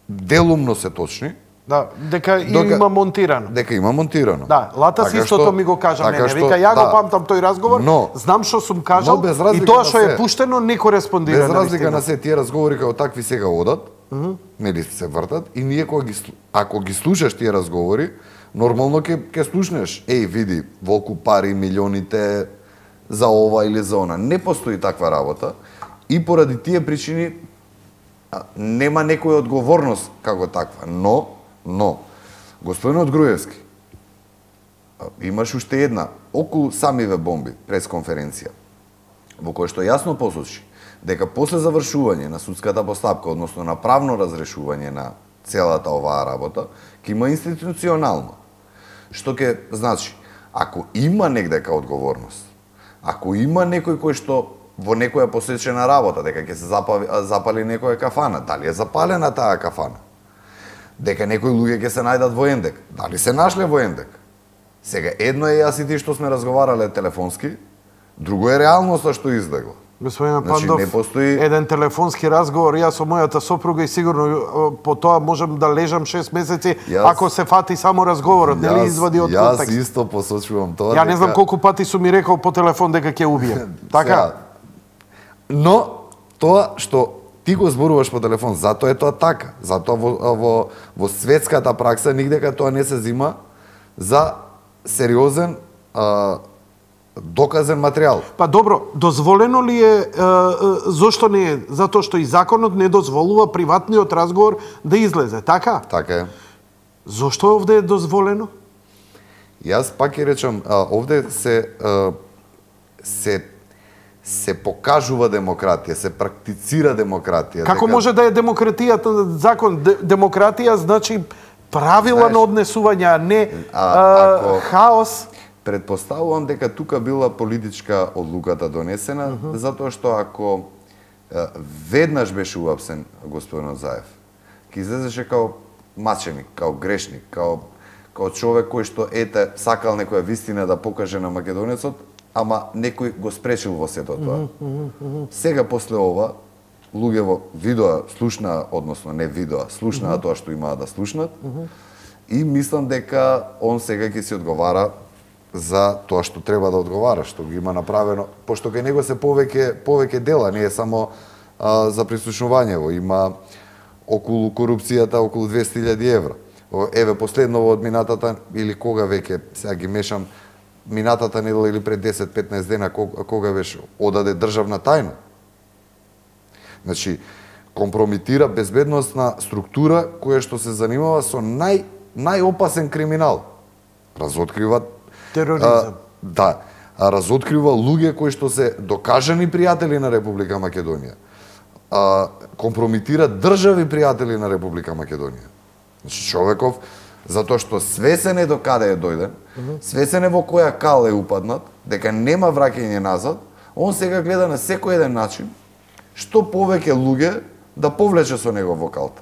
делумно се точни. Да, дека има монтирано. Дека има монтирано. Да, Латас истото ми го кажа мене. Вика, ја го памтам тој разговор, знам што сум кажал и тоа што е пуштено не кореспондира. Без разлика на се, тие разговори како такви сега одат, нели се вртат, и ние ако ги слушаш тие разговори, нормално ќе слушнеш, види, волку пари, милионите за ова или за она. Не постои таква работа и поради тие причини нема некоја одговорност како таква. Но, господинот Груевски имаш уште една околу самиве бомби пресконференција, во која што јасно посочи дека после завршување на судската постапка, односно на правно разрешување на целата оваа работа, ќе има институционално. Што ќе значи, ако има негдека одговорност, ако има некој кој што во некоја посечена работа, дека ќе се запали некоја кафана, дали е запалена таа кафана? Дека некои луѓе ќе се најдат во Ендек, дали се нашле во Ендек? Сега, едно е јас и ти што сме разговарале телефонски, друго е реалноста што излегла. Господине Пандов, еден телефонски разговор, јас со мојата сопруга и сигурно по тоа можам да лежам 6 месеци, ако се фати само разговорот, нели извади од контекст. Јас исто посочувам тоа. Ја не знам колку пати сум ми рекол по телефон дека ќе убием. Така? Но, тоа што ти го зборуваш по телефон, затоа е тоа така. Затоа во светската пракса нигдека тоа не се зима за сериозен доказен материјал. Па добро, дозволено ли е, зошто не е? Затоа што и законот не дозволува приватниот разговор да излезе, така? Така е. Зошто овде е дозволено? Јас пак ќе речам, овде се се покажува демократија, се практицира демократија. Како може да е демократијата закон? Демократија значи правила на однесување, а не хаос. Предпоставувам дека тука била политичка одлуката донесена, затоа што ако веднаш беше уапсен господинот Заев, ќе излезеше као маченик, као грешник, као човек кој што сакал некоја вистина да покаже на македонецот, ама некој го спречил во сето тоа. Сега после ова луѓе видоа, слушнаа, односно не видоа, слушнаа тоа што имаа да слушнат, и мислам дека он сега ќе си одговара за тоа што треба да одговара, што ги има направено, пошто кај него се повеќе дела, не е само за прислушување, има околу корупцијата околу 200.000 евра. Еве последново од минатата, или кога веќе, сега ги мешам, минатата недела или пред 10-15 дена, кога беше, одаде државна тајна. Значи, компромитира безбедносна структура која што се занимава со најопасен криминал. Разоткрива тероризам. Разоткрива луѓе кои што се докажани пријатели на Република Македонија. Компромитира држави пријатели на Република Македонија. Значи, човеков, затоа што свесен е до каде е дојден, свесен е во која кал е упаднат, дека нема враќање назад, он сега гледа на секој еден начин што повеќе луѓе да повлече со него во калта.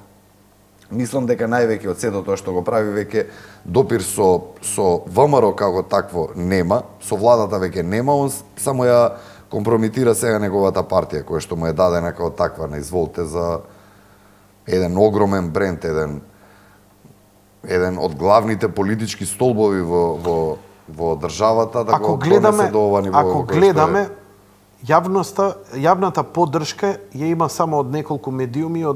Мислам дека највеќе од сето тоа што го прави веќе допир со ВМРО како такво нема, со владата веќе нема, он само ја компромитира сега неговата партија која што му е дадена како таква на изволте за еден огромен бренд, еден од главните политички столбови во државата, да го донесе до ова ниво. Ако гледаме, јавната поддршка ја има само од неколку медиуми,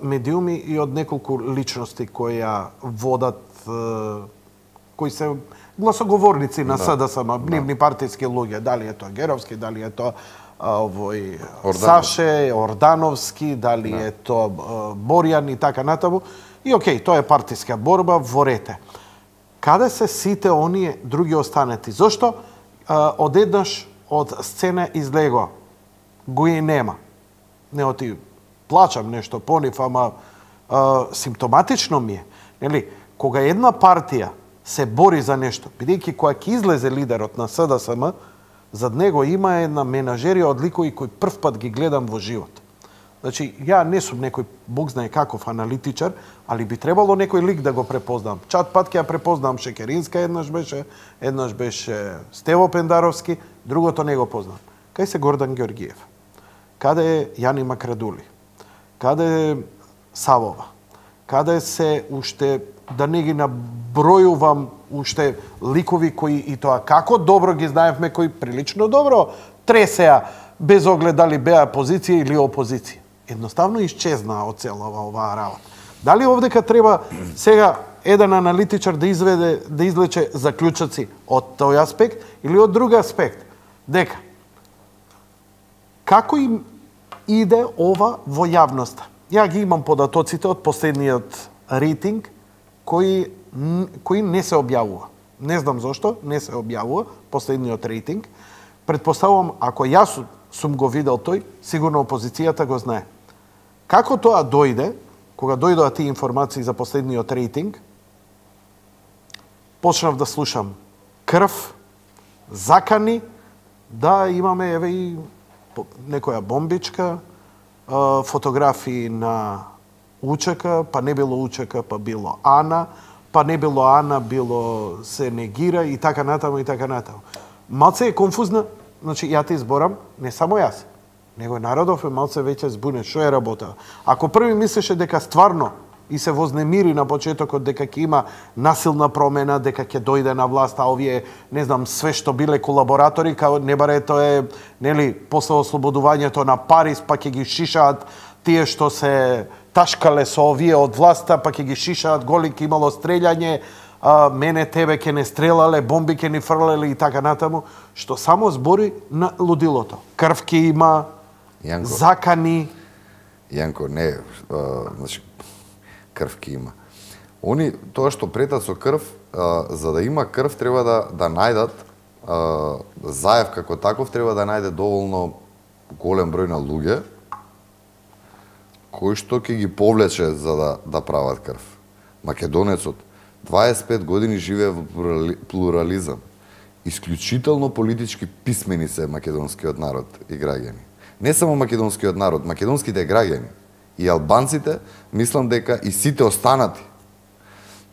медиуми и од неколку личности кои ја водат, кои се гласоговорници на СДСМ, нивни партиски луѓе, дали е тоа Геровски, дали е тоа Саше, Ордановски, дали е тоа Борјан и така натаму. И окей, тоа е партиска борба во рете. Каде се сите оние други останети? Зошто одеднаш од сцена излегоа? Го и нема. Не оти плачам нешто по нив, ама симптоматично ми е. Нели, кога една партија се бори за нешто, бидејќи кога ќе излезе лидерот на СДСМ, зад него има една менажерија од ликови кои прв пат ги гледам во живот. Значи, ја не сум некој бог знае каков аналитичар, али би требало некој лик да го препознам. Чат пат ќе ја препознам Шекеринска, еднаш беше Стево Пендаровски, другото не го познам. Кај се Гордан Георгиев? Каде е Јани Макрадули? Каде е Савова? Каде се уште, да не ги набројувам уште ликови кои и тоа како добро ги знаевме, кои прилично добро тресеа, без оглед дали беа позиција или опозиција. Едноставно исчезнаа од целава оваа работа. Дали овдека треба сега еден аналитичар да излече заклучоци од тој аспект или од друг аспект? Дека како им иде ова во јавноста? Ја ги имам податоците од последниот рейтинг кои не се објавува. Не знам зошто не се објавува последниот рейтинг. Предпоставувам, ако јас сум го видел тој, сигурно опозицијата го знае. Како тоа дојде, кога дојдоа тие информации за последниот рейтинг, почнав да слушам крв, закани, да имаме еве и некоја бомбичка, фотографии на УЧК, па не било УЧК, па било Ана, па не било Ана, било се негира и така натаму и така натаму. Малце е конфузна, значи ја те изборам, не само јас, него народов е малце веќе збунет, што е работа. Ако први мислеше дека стварно и се вознемири на почетокот дека ќе има насилна промена, дека ќе дојде на власт, а овие, не знам, све што биле колаборатори, као не баре тоа е, нели, после ослободувањето на Париз, па ќе ги шишаат тие што се ташкале со овие од власта, па ќе ги шишаат голи, ќе имало стрељање, мене, тебе ќе не стрелале, бомби ќе ни фрлеле и така натаму, што само збори на лудилото. Крв ќе има, Јанко, закани. Јанко, не, значи, крв ќе има. Они, тоа што претат со крв, за да има крв, треба да најдат Заев како таков треба да најде доволно голем број на луѓе кои што ќе ги повлече за да прават крв. Македонецот 25 години живее во плурализам. Исклучително политички писмени се македонскиот народ и граѓани. Не само македонскиот народ, македонските граѓани и албанците, мислам дека и сите останати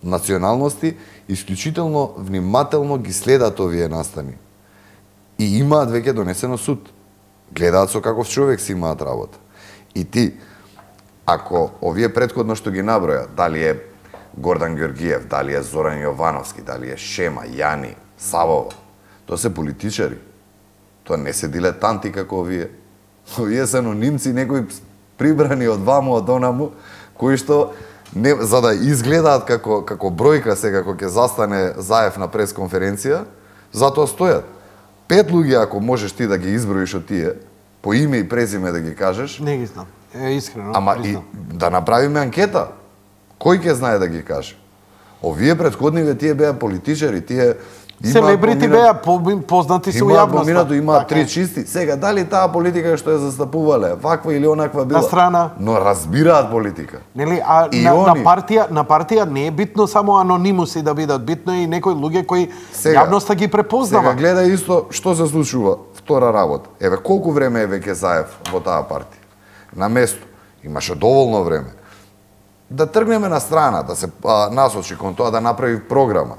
националности исклучително внимателно ги следат овие настани. И имаат веќе донесено суд. Гледаат со каков човек си имаат работа. И ти, ако овие претходно што ги наброја, дали е Гордан Георгиев, дали е Зоран Јовановски, дали е Шема, Јани, Савова, тоа се политичари. Тоа не се дилетанти како овие. Овие се анонимци, некои прибрани од ваму, од онаму, кои што не, за да изгледаат како бројка сега кога ќе застане Заев на пресконференција, затоа стојат. 5 луѓе ако можеш ти да ги изброиш од тие, по име и презиме да ги кажеш. Не ги знам. Искрено. Ама и да направиме анкета. Кој ќе знае да ги каже? Овие претходниве тие беа политичари, тие селебрити беа познати се у јавноста. Поминато имаат три чисти. Сега дали таа политика што ја застапувале, ваква или онаква била, на страна, но разбираат политика. Нели, а на партија не е битно само анонимуси да бидат, битно е и некои луѓе кои јавноста ги препознава. Сега гледа исто што се случува, втора работа. Еве колку време е веќе Заев во таа партија? На место. Имаше доволно време. Да тргнеме на страна, да се насочи кон тоа, да направи програма,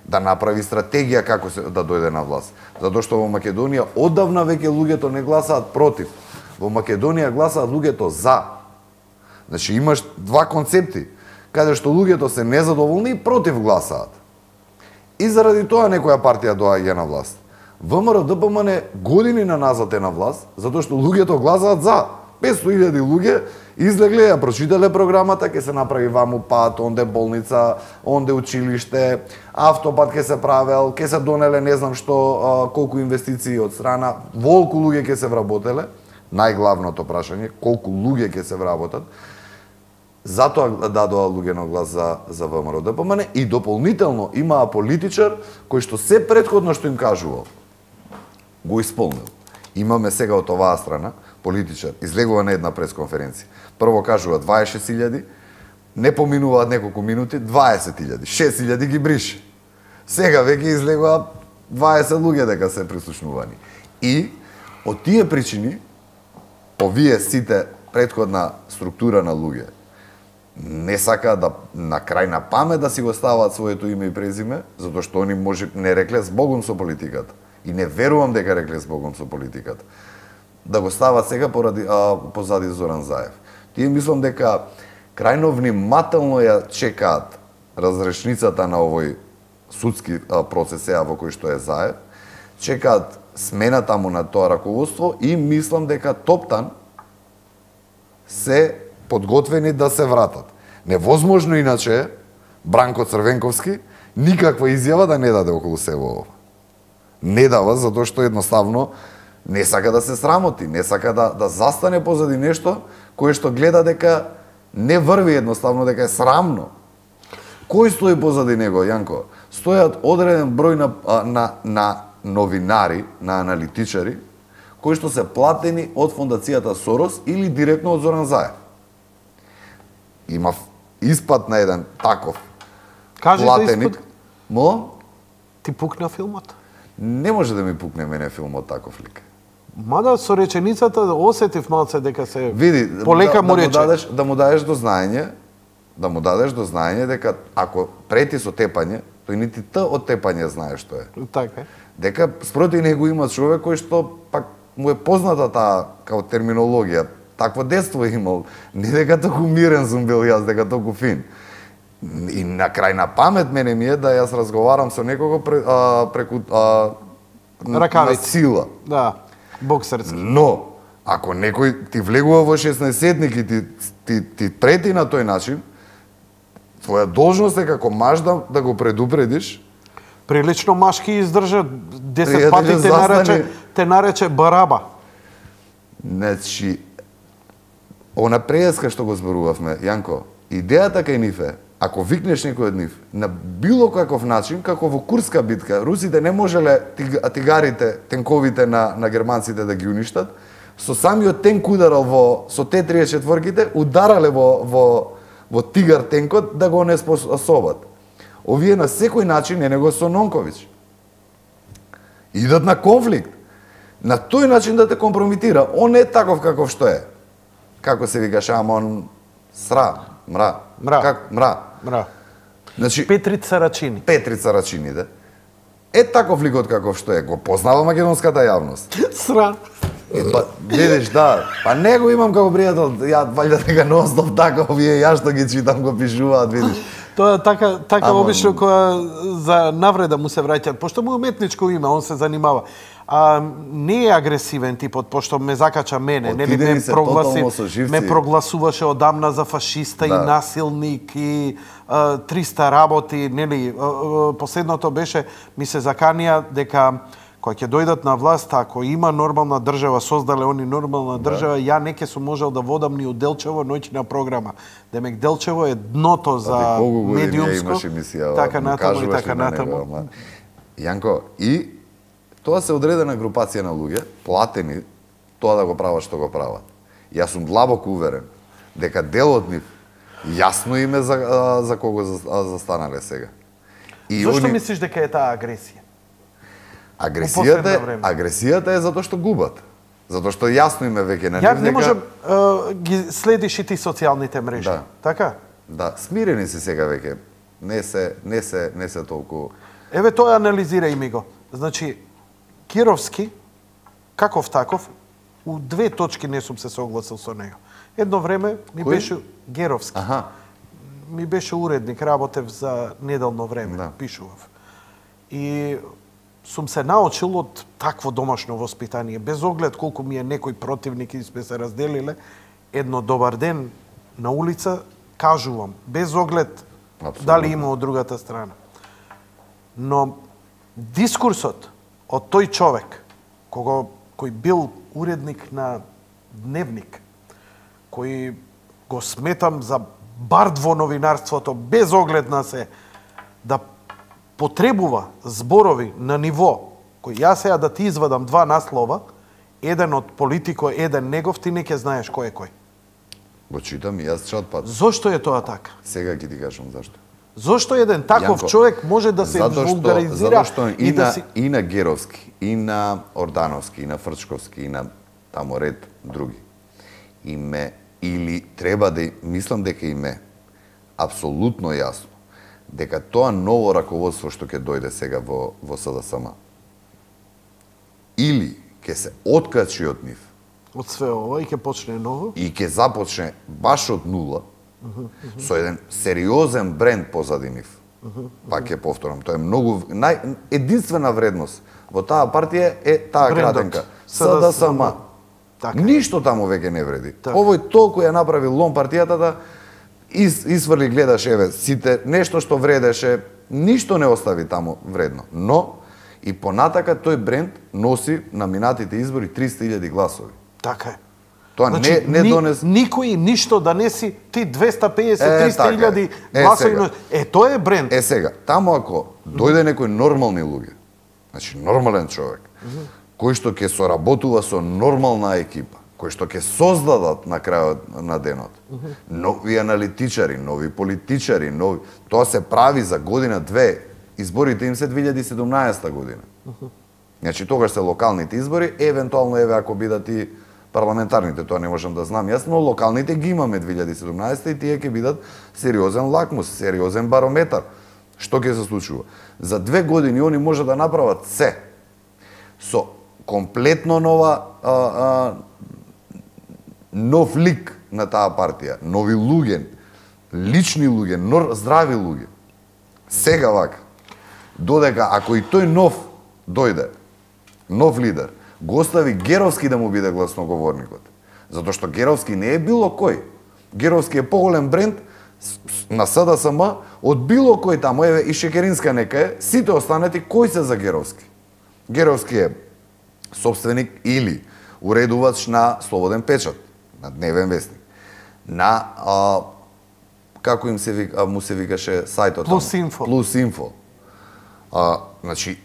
да направи стратегија како да дојде на власт. Затоа што во Македонија оддавна веќе луѓето не гласаат против. Во Македонија гласаат луѓето за. Значи имаш два концепти, каде што луѓето се незадоволни и против гласаат. И заради тоа некоја партија доаѓа на власт. ВМРО-ДПМН години назад е на власт, затоа што луѓето гласаат за. 500.000 луѓе излегле, ја прочитале програмата, ќе се направи ваму пат, онде болница, онде училиште, автопат ќе се правел, ќе се донеле не знам што, колку инвестиции од страна, волку луѓе ќе се вработеле, најглавното прашање, колку луѓе ќе се вработат, затоа дадоа луѓе на глас за ВМРО-ДПМН и дополнително имаа политичар кој што се претходно што им кажувал, го исполнил. Имаме сега од оваа страна политичар, излегува на една пресконференција. Прво кажува 26.000, не поминуваат неколку минути, 20.000, 6.000 ги брише. Сега веќе излегува 20 луѓе дека се прислушнувани. И од тие причини, овие сите претходна структура на луѓе не сака да на крај на памет да си го ставаат своето име и презиме, затоа што они може не рекле збогом со политиката. И не верувам дека рекле збогом со политиката. Да го стават сега позади Зоран Заев. Тие мислам дека крајно внимателно ја чекаат разрешницата на овој судски процес сега во кој што е Заев, чекаат смената му на тоа раководство и мислам дека топтан се подготвени да се вратат. Невозможно иначе Бранко Црвенковски никаква изјава да не даде околу себе ова. Не дава затоа што едноставно не сака да се срамоти, не сака да застане позади нешто кое што гледа дека не врви едноставно, дека е срамно. Кој стои позади него, Јанко? Стојат одреден број на новинари, на аналитичари, кои што се платени од фондацијата Сорос или директно од Зоран Заев. Има испад на еден таков платеник. Мо? Ти пукна филмот? Не може да ми пукне мене филмот таков лик. Мада со реченицата осетив малце дека се види, полека му рече. Да му дадеш до знаење дека ако прети со тепање, тој нити т од тепање знае што е. Така е. Дека спроти него има човек кој што пак му е позната таа као терминологија. Такво детство имал, не дека толку мирен сум бил јас, дека толку фин. И на крај на памет мене ми е да јас разговарам со некого преку ракавици. На сила. Да, боксерски. Но, ако некој ти влегува во 16-тник и ти прети на тој начин, твоја должност е како маж да го предупредиш. Прилично машки издржа 10 пати те нарече бараба. Значи, она преска што го зборувавме, Јанко, идејата кај нив е ако викнеш некој од нив на било каков начин, како во Курска битка, русите не можеле тигарите, тенковите на германците да ги уништат, со самиот тенк ударал со Т-34-ките, ударале во тигар тенкот да го неспособат. Овие на секој начин, не него со Нонковиќ, идат на конфликт. На тој начин да те компрометира. Он не е таков каков што е. Како се викаше, ама он мра. Значи, Петрица Рачини. Петрица Рачини, да. Е таков ликот каков што е. Го познава македонската јавност. Сра. Видиш, да. Па не го имам како пријател. Ја ваljda дека ностоп така, овие ја што ги читам го пишуваат, видиш. Тоа е така обично која за навреда му се враќаат, пошто му уметничко име, он се занимава. Не е агресивен типот, пошто ме закача мене, нели ме прогласуваше одамна за фашиста и насилник и 300 работи, нели. Последното беше, ми се заканија дека кога ќе дојдат на власт, ако има нормална држава, создале они нормална држава, ја не ќе сум можел да водам ни у Делчево ноќна програма. Демек Делчево е дното за медиумско. Така натаму и така натаму. Јанко, и тоа се одредена групација на луѓе, платени тоа да го прават што го прават. Јас сум длабоко уверен дека дел од нив јасно име за кого застанале сега. Зошто мислиш дека е таа агресија? Агресијата е затоа што губат. Затоа што јасно име веќе на нив. Ја не можам ги следиш и ти социјалните мрежи, така? Да, смирени си сега веќе. Не се толку. Еве тоа анализира и ми го. Значи Кировски, каков таков, у две точки не сум се согласил со него. Едно време ми беше Геровски. Ми беше уредник, работев за неделно време, пишував. И сум се научил од такво домашно воспитание, без оглед колку ми е некој противник и сме се разделиле, едно добар ден на улица кажувам, без оглед дали има од другата страна. Но дискурсот од тој човек, кој бил уредник на Дневник, кој го сметам за бард во новинарството, без оглед на се, да потребува зборови на ниво, кој јас сега да ти извадам два наслова, еден од политико, еден негов, ти не ќе знаеш кој е кој. Го читам и јас чатпат. Зошто е тоа така? Сега ќе ти кажам зашто. Зошто еден таков човек може да се вулгаризира и да си... И на Геровски, и на Ордановски, и на Фрчковски, и на таму ред други. Име, или треба да мислам дека име апсолутно јасно дека тоа ново раководство што ќе дојде сега во СДСМ или ќе се откачи од нив од све ова и ќе почне ново и ќе започне баш од нула со еден сериозен бренд позади нив. Пак ќе повторам, тоа е многу единствена вредност во таа партија е таа кратенка СДСМ. Ништо таму веќе не вреди. Овој толку ја направи лом партијата да изфрли, гледаш, еве, сите, нешто што вредеше, ништо не остави таму вредно. Но, и понатака тој бренд носи на минатите избори 300.000 гласови. Така е. Тоа значи, не донес... Никој ништо да неси ти 250-300.000 гласови. Тоа е бренд. Сега, таму ако дојде некој нормални луѓе, значи нормален човек, кој што ќе соработува со нормална екипа, кој што ќе создадат на крајот на денот. Нови аналитичари, нови политичари, тоа се прави за година-две. Изборите им се 2017 година. Значи тогаш се локалните избори, евентуално еве ако бидат и парламентарните, тоа не можам да знам јас, но локалните ги имаме 2017 и тие ќе бидат сериозен лакмус, сериозен барометар. Што ќе се случува? За 2 години они може да направат се со комплетно нов лик на таа партија, нови луѓе, лични луѓе, здрави луѓе. Сега вака, додека ако и тој нов дојде, нов лидер, го остави Геровски да му биде гласноговорникот. Затоа што Геровски не е било кој. Геровски е поголем бренд на СДСМ од било кој таму, еве и Шекеринска нека е, сите останати кои се за Геровски. Геровски е собственик или уредувач на Слободен печат, на Дневен вестник, на како им се вика, му се викаше сајтот? Плюс инфо. Плюс инфо. Значи,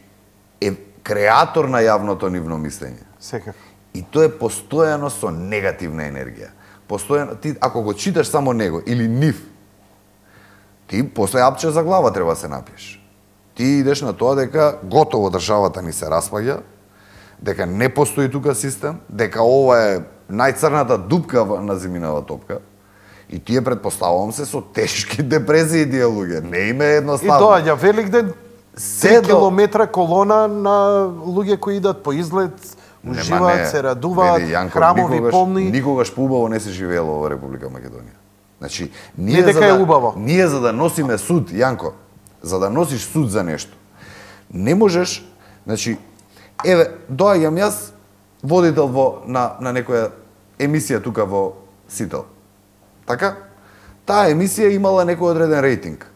е креатор на јавното нивно мислење. Секако. И тој е постојано со негативна енергија. Постојано, ти ако го читаш само него или нив, ти после апче за глава треба се напиеш. Ти идеш на тоа дека готово државата ни се распаѓа, дека не постои тука систем, дека ова е најцрната дупка на зиминава топка, и тие предпоставувам се со тешки депресии тие луѓе. Не им е едноставно. И доаѓа Великден, 3 километра колона на луѓе кои идат по излет, уживаат, се радуваат, храмови полни. Никогаш поубаво не се живеело во Република Македонија. Значи, Не дека е убаво. Ние за да носиме суд, Јанко, за да носиш суд за нешто, не можеш, значи, еве, доаѓам јас, водител на некоја емисија тука во Сител. Така? Таа емисија имала некој одреден рейтинг.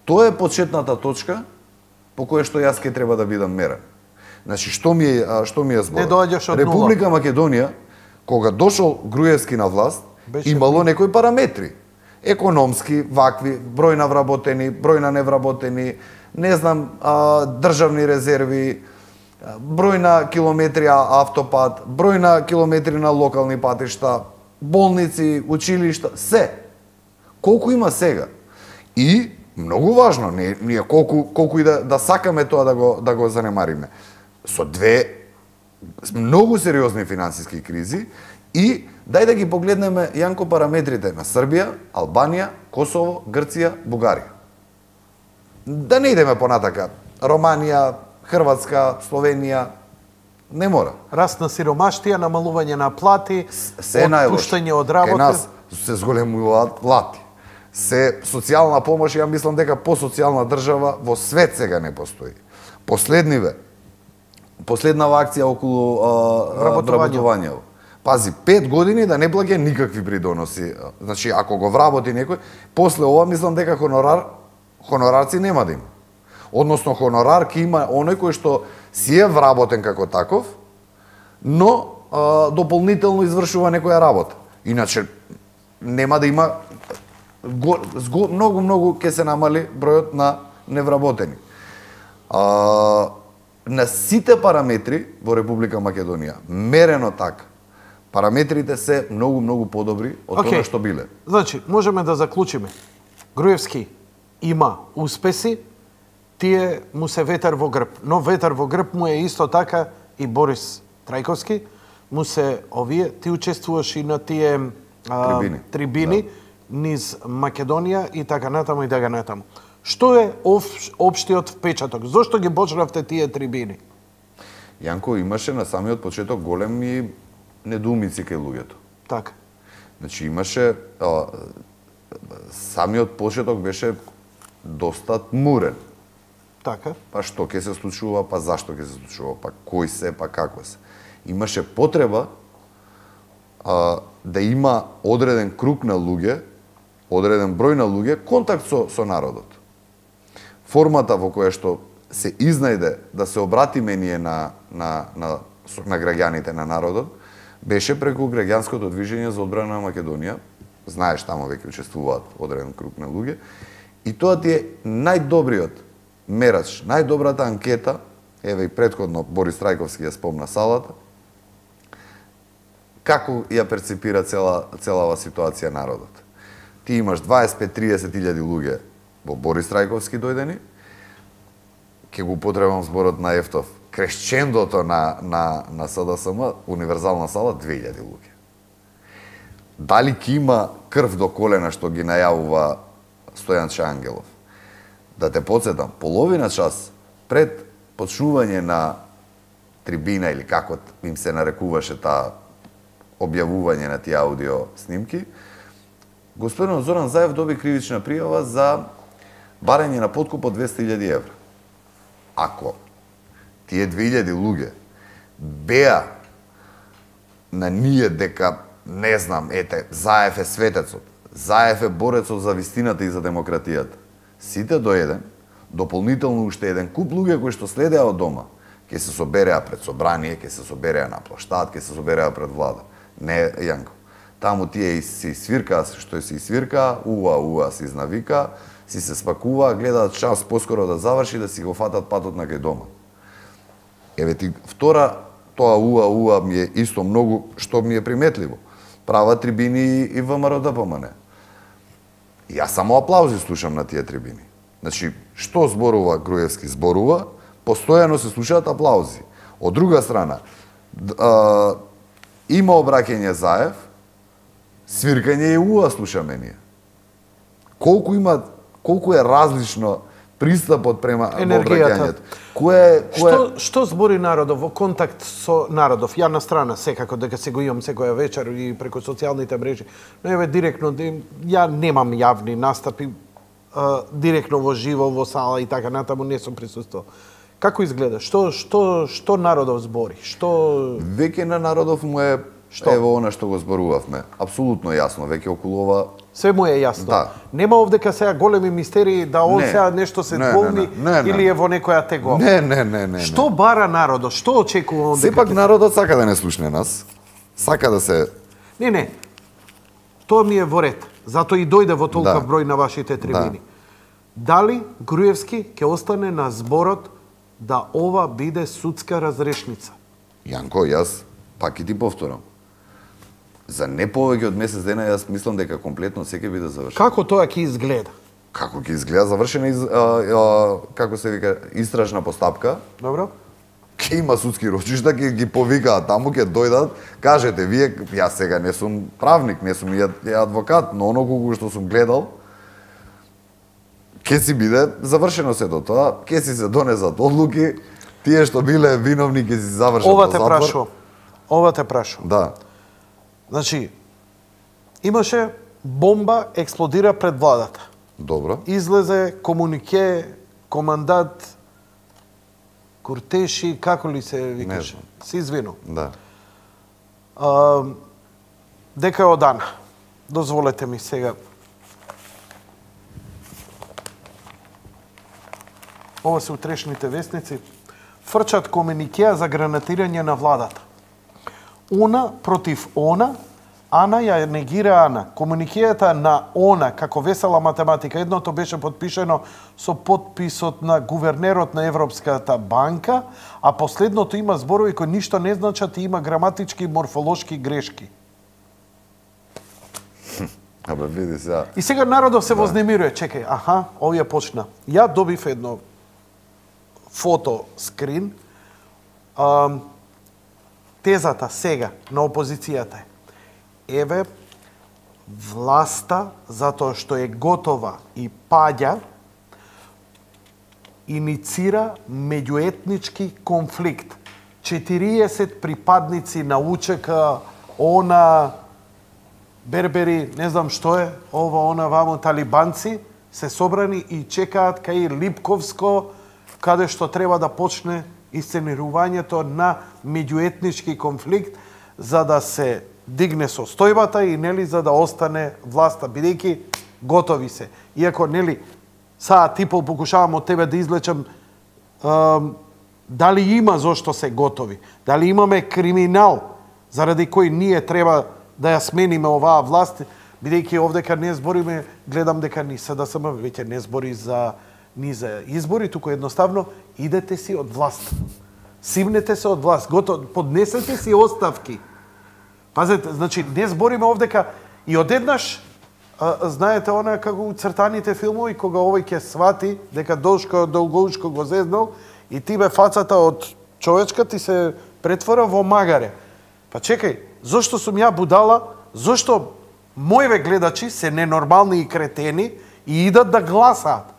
Тоа е почетната точка по која што јас ке треба да бидам мерен. Значи, што ми е збор? Не доаѓаш од Република Македонија, кога дошол Груевски на власт, имало некои параметри. Економски, вакви, број на вработени, број на невработени, не знам, државни резерви, број на километри автопат, број на километри на локални патишта, болници, училишта, се. Колку има сега? И, многу важно, ние колку и да сакаме тоа да го занемариме, со две многу сериозни финансиски кризи, и дај да ги погледнеме, Јанко, параметрите на Србија, Албанија, Косово, Грција, Бугарија. Да не идеме понатака. Романија, Хрватска, Словенија, не мора. Раст на сиромаштија, намалување на плати, се отпуштање од работа. Кај нас се зголемуваат плати. Се социјална помош, ја мислам дека посоцијална држава во свет сега не постои. Последнава акција околу вработувањето. Пази, 5 години да не плаќа никакви придоноси. Значи, ако го вработи некој, после ова мислам дека хонорарци нема да има. Односно, хонорар ќе има оној кој што си е вработен како таков, но дополнително извршува некоја работа. Иначе, нема да има многу ќе се намали бројот на невработени. На сите параметри во Република Македонија, мерено така, параметрите се многу подобри од тоа што биле. Значи, можеме да заклучиме. Груевски има успеси, тие му се ветер во грб. Но ветер во грб му е исто така и Борис Трајковски. Му се овие, ти учествуваш и на тие трибини низ Македонија и така натаму и така натаму. Што е општиот впечаток? Зошто ги почнавте тие трибини? Јанко, имаше на самиот почеток големи недоумици кај луѓето. Така. Значи имаше самиот почеток беше доста тмурен. Така. Па што ќе се случува, па зашто ќе се случува, па кој се, па како се. Имаше потреба да има одреден круг на луѓе, одреден број на луѓе контакт со народот. Формата во која што се изнајде да се обратиме ние на граѓаните, на народот, беше преку граѓанското движење за одбрана на Македонија. Знаеш, тамо веќе учествуваат одреден круг на луѓе. И тоа ти е најдобриот мерач, најдобрата анкета, еве и претходно Борис Трајковски ја спомна салата, како ја перцепира целава ситуација народот. Ти имаш 25-30 илјади луѓе во Борис Трајковски дојдени, ќе го потребам зборот на Ефтов, кресчендото на СДСМ, универзална сала, 2000 луѓе. Дали ќе има крв до колена што ги најавува Стојанче Ангелов? Да те подсетам, половина час пред почнување на трибина или како им се нарекуваше таа објавување на тие аудио снимки, господин Зоран Заев доби кривична пријава за барање на подкуп од 200.000 евра. Ако тие 2000 луѓе беа на ние дека, не знам, ете, Заев е светецот, Заев е борецот за вистината и за демократијата, сите до еден, дополнително уште еден куп луѓе кои што следеа од дома, ќе се собереа пред собрание, ќе се собереа на плоштад, ќе се собереа пред влада. Не, Јанко. таму тие си свирка што си свирка, уа си изнавика, си се спакува, гледаат час поскоро да заврши, да си го фатат патот на кај дома. Еве ти втора, тоа уа ми е исто многу што ми е приметливо. Права трибини и ВМРО ДПМН. Јас само аплаузи слушам на тие трибини. Значи, што зборува Груевски? Зборува, постојано се слушаат аплаузи. Од друга страна, има обраќање Заев, свиркање и уа слушаме ние. Колку е различно пристапот према обраќањето. Што збори народов во контакт со народов? Ја на страна секако дека се го имам секоја вечер и преку социјалните мрежи. Но еве директно ја немам јавни настапи директно во живо во сала и така натаму не сум присуствувал. Како изгледа? Што народов збори? Веќе на народов му е ево она што го зборувавме. Апсолутно јасно, веќе околу ова све му е јасно. Да. Нема овдека сега големи мистерии да он сега нешто се двоуми или е во некоја тегова. Не. Што бара народот? Што очекува он? Сепак народот сака да не слушне нас. Сака да се Не. Тоа ми е во ред. Затоа и дојде во толков број на вашите трибини. Дали Груевски ќе остане на зборот да ова биде судска разрешница? Јанко, јас пак и ти повторам. За не повеќе од месец дена јас мислам дека комплетно се ќе биде завршено. Како тоа ќе изгледа? Како ќе изгледа завршена како се вика истражна постапка? Добро. Ќе има судски рочишта, ќе ги повикаат таму, ќе дојдат, кажете вие, јас сега не сум правник, не сум и адвокат, но оно што сум гледал, ќе си биде завршено сето тоа, ќе си се донесат одлуки, тие што биле виновни ќе си завршат во затвор. Ова те прашувам. Да. Значи, имаше бомба, експлодира пред владата. Добро. Излезе комунике, командант Куртеши, како ли се викаше? Се извину. Да. Дека е одана. Дозволете ми сега. Ова се утрешните вестници. Фрчат комуникеа за гранатирање на владата. Она против она, Ана ја негира Ана. Комуникејата на она, како весела математика, едното беше подпишено со подписот на гувернерот на Европската банка, а последното има зборови кои ништо не значат и има граматички и морфолошки грешки. Абе, види сега. И сега народот се вознемирува. Чекај, овие почна. Ја добив едно фото скрин. Тезата сега на опозицијата е: еве, власта, затоа што е готова и паѓа, иницира меѓуетнички конфликт. 40 припадници на УЧК, она, бербери, не знам што е, ова, она, вамо, талибанци, се собрани и чекаат кај Липковско, каде што треба да почне исценирувањето на меѓуетнички конфликт, за да се дигне состојбата и нели за да остане власта, бидејќи готови се. Иако нели саа типол покушавам од тебе да излечам дали има зошто се готови, дали имаме криминал заради кој ние треба да ја смениме оваа власт, бидејќи овдека не збориме, гледам дека ни СДСМ веќе не збори ни за избори, туку едноставно идете си од власт. Симнете се од власт, поднесете си оставки. Пазете, значи не збориме овдека и одеднаш, знаете она како у цртаните филмови, кога овој ќе свати дека Долгоушко го зезнал и ти бе фацата од човечка ти се претвора во магаре. Па чекај, зошто сум ја будала, зошто мојве гледачи се ненормални и кретени и идат да гласаат?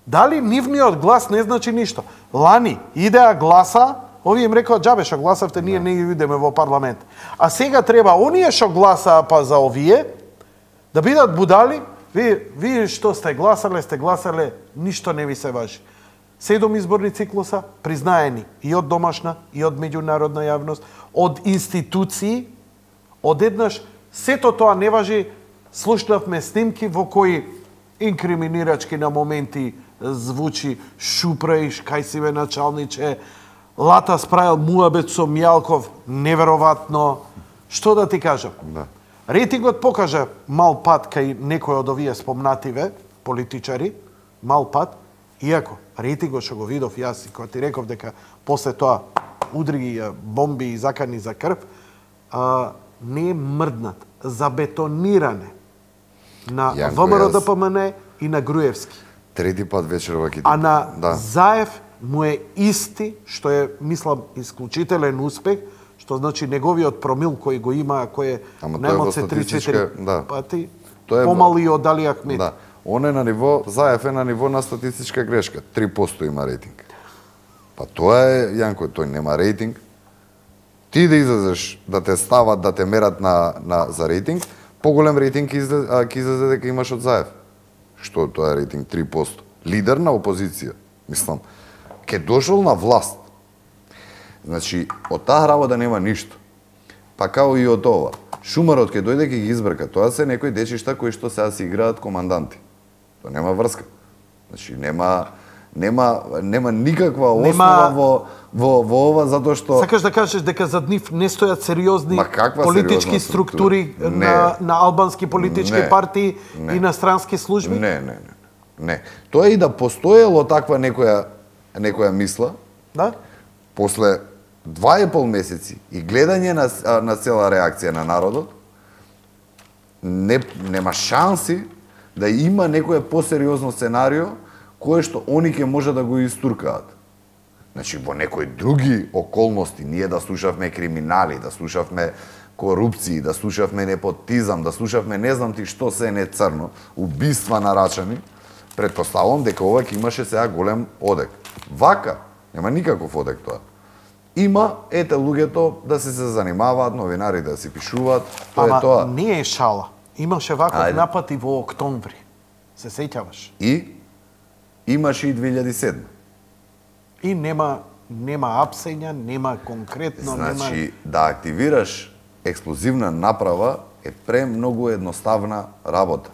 Дали нивниот глас не значи ништо? Лани идеа гласа, овие им рекоа џабе што гласавте, ние не ги идеме во парламент. А сега треба оние што гласаа па за овие да бидат будали, вие што сте гласале, ништо не ви се важи. 7 изборни циклуса признаени и од домашна и од меѓународна јавност, од институции, одеднаш сето тоа не важи. Слушнавме снимки во кои инкриминирачки на моменти звучи шупраиш, кај си бе началниче, лата справил муабет со Мјалков, неверојатно. Што да ти кажам? Да. Рейтингот покажа мал пат кај некој од овие спомнативе политичари, мал пат, иако рейтингот што го видов јас и кога ти реков дека после тоа удри, бомби и закани за крв, не е мрднат, забетониране на ВМРО ДПМН и на Груевски. Трети пат вечерва ќе. А на Заев му е исти, што е, мислам, исклучителен успех, што значи неговиот промил кој го има, кој е најмалце 3-4 пати, помали од Али Ахмед. Да. Он е на ниво, Заев е на ниво на статистичка грешка. 3% има рейтинг. Па тоа е, Јанко, тој нема рейтинг. Ти да излезеш, да те стават, да те мерат за рейтинг, поголем рейтинг ќе излезе дека имаш од Заев. Што тоа е рейтинг 3%? Лидер на опозиција. Мислам, ке дошол на власт. Значи, од таа работа нема ништо. Па као и од ова. Шумарот ке дојде ке ги избрка. Тоа се некои дечишта кои што сега се играат команданти. Тоа нема врска. Значи, нема никаква основа во ова, затоа што... Сакаш да кажеш дека зад нив не стојат сериозни политички структури на албански политички партии и на странски служби? Не. Тоа и да постоело таква некоја мисла, да? После 2,5 месеци и гледање на цела реакција на народот, нема шанси да има некое посериозно сценарио кое што они ќе може да го истуркаат. Значи, во некои други околности, ние да слушавме криминали, да слушавме корупции, да слушавме непотизам, да слушавме не знам ти што се не црно, убиства нарачани, предпоставувам дека ова ќе имаше сега голем одек. Вака, нема никаков одек тоа. Има, ете, луѓето да се занимаваат, новинари да си пишуваат, тоа е тоа. Ама не е шала. Имаше ваков напад и во октомври. Се сеќаваш? И имаше и 2007. И нема апсења, нема конкретно, значи, да активираш експлозивна направа е премногу едноставна работа.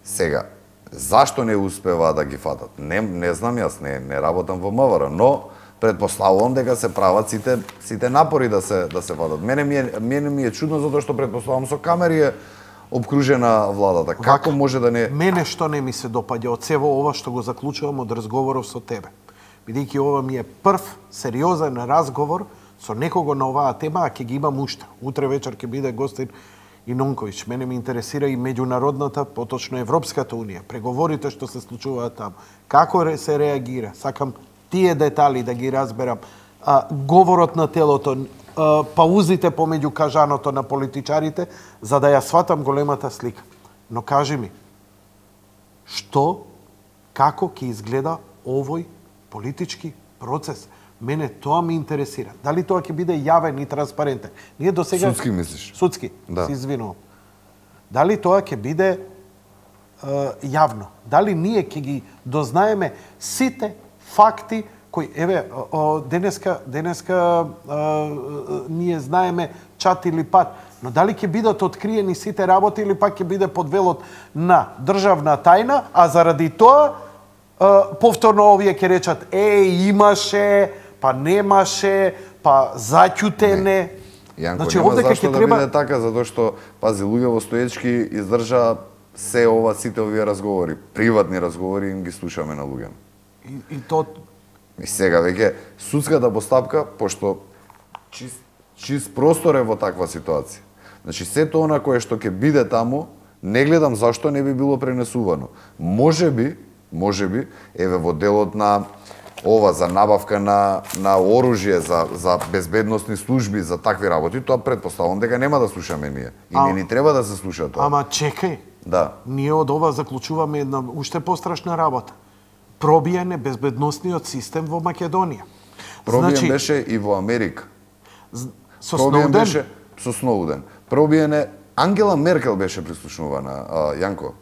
Сега, зашто не успеваа да ги фатат? Не знам јас, не работам во МВР, но предпоставувам дека се прават сите напори да се фатат. Мене ми е чудно затоа што предпоставувам со камери е обкружена владата. Како може да не... Мене што не ми се допаѓа од сево ова што го заклучувам од разговоров со тебе. Бидејќи ова ми е прв сериозен разговор со некого на оваа тема, а ќе ги имам уште. Утре вечер ќе биде гостин и Нонковиќ. Мене ми интересира и меѓународната, поточно Европската унија, преговорите што се случуваат таму. Како се реагира? Сакам тие детали да ги разберам. Говорот на телото, паузите помеѓу кажаното на политичарите, за да ја сватам големата слика. Но кажи ми, што, како ќе изгледа овој политички процес? Мене тоа ме интересира. Дали тоа ќе биде јавен и транспарентен? Ние до сега... Судски мислиш? Судски, да. се извинувам. Дали тоа ќе биде јавно? Дали ние ќе ги дознаеме сите факти кои, еве, денеска ние знаеме чат или пат, но дали ќе бидат откриени сите работи или пак ќе биде под велот на државна тајна, а заради тоа повторно овие ќе речат имаше, па немаше, па заќутене. Јанко, значи, нема зашто да биде така, затоа што, пази, луѓе во Стоечки издржа се ова, сите овие разговори, приватни разговори, им ги слушаме на луѓе. И то... И сега веќе судската постапка, пошто чист простор е во таква ситуација. Значи, сето она кое што ќе биде таму, не гледам зашто не би било пренесувано. Може би, еве во делот на ова за набавка на оружје за безбедносни служби, за такви работи, тоа предпоставувам дека нема да слушаме ние. И не ни треба да се слуша тоа. Ама чекај. Да. Ние од ова заклучуваме една уште пострашна работа. Пробијане безбедносниот систем во Македонија. Пробиен беше и во Америка. Со Сноуден? Беше со Сноуден. Пробиене Ангела Меркел беше прислушнувана, Јанко.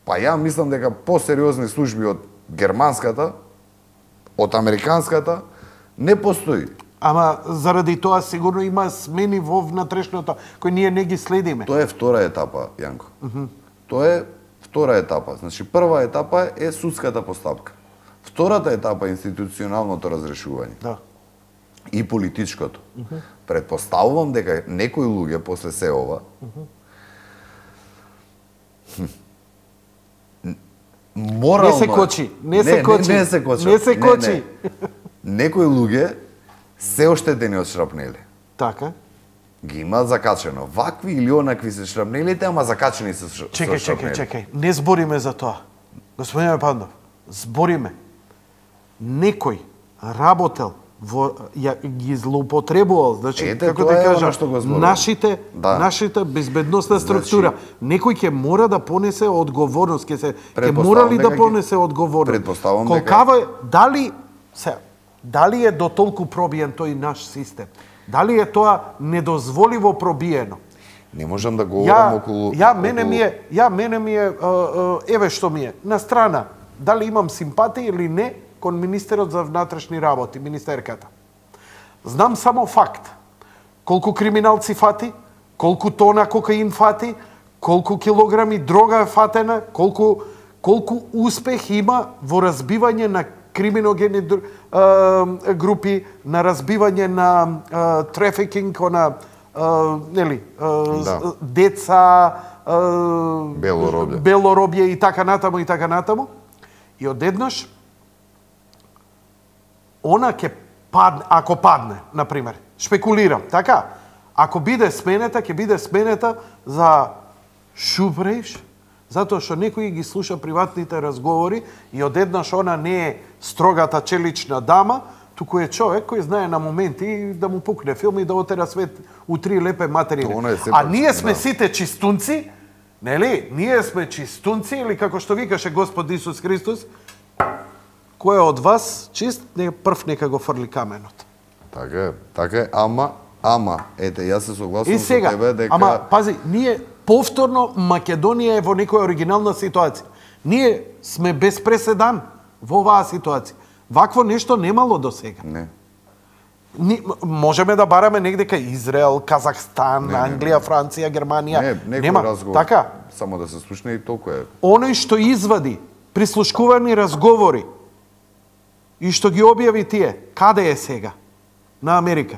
Па ја мислам дека посериозни служби од германската, од американската, не постои. Ама заради тоа сигурно има смени во внатрешното, кои ние не ги следиме. Тоа е втора етапа, Јанко. Тоа е втора етапа. Значи, прва етапа е судската постапка. Втората етапа е институционалното разрешување. Да. И политичкото. Предпоставувам дека некои луѓе после се ова Морално... Не се кочи, не се кочи. Не се кочи. Не се кочи. Некои луѓе се оштетени од шрапнели. Така. Ги имаат закачено. Вакви или онакви се шрапнелите, ама закачени со шрапнели. Чекај. Не збориме за тоа. Господине Пандов, збориме. Некој работел ги злоупотребувал, значи, како да кажам, нашите безбедносна структура. Некој ќе мора да понесе одговорност, ќе морали да понесе одговорност. Предпоставам дека дали е дотолку пробиен тој наш систем? Дали е тоа недозволиво пробиено? Не можам да говорам околу... Мене ми е, еве што ми е, на страна, дали имам симпатија или не кон министерот за внатрешни работи, министерката. Знам само факт. Колку криминалци фати, колку тона кокаин фати, колку килограми дрога е фатена, колку успех има во разбивање на криминогени групи, на разбивање на трафикинг, на деца, белоробје и така натаму. И одеднаш она ќе падне, ако падне, например, шпекулирам, така? Ако биде сменета, ќе биде сменета за шупреж, затоа што некој ги слуша приватните разговори и одеднаш она не е строгата челична дама, туку е човек кој знае на моменти да му пукне филм и да отера свет у три лепе материни. А ние сме сите чистунци, нели? Ние сме чистунци, или како што викаше Господ Исус Христос, кој е од вас чист, прв нека го фрли каменот. Така е, ама, ете, јас се согласувам со тебе дека... Ама, пази, ние повторно Македонија е во некоја оригинална ситуација. Ние сме без преседан во оваа ситуација. Вакво нешто немало до сега. Не. Можеме да бараме негде кај Израел, Казахстан, Англија, Франција, Германија. Некој разговор. Така. Само да се слушне и толку е. Оној што извади прислушкувани разговори и што ги објави тие, каде е сега? На Америка.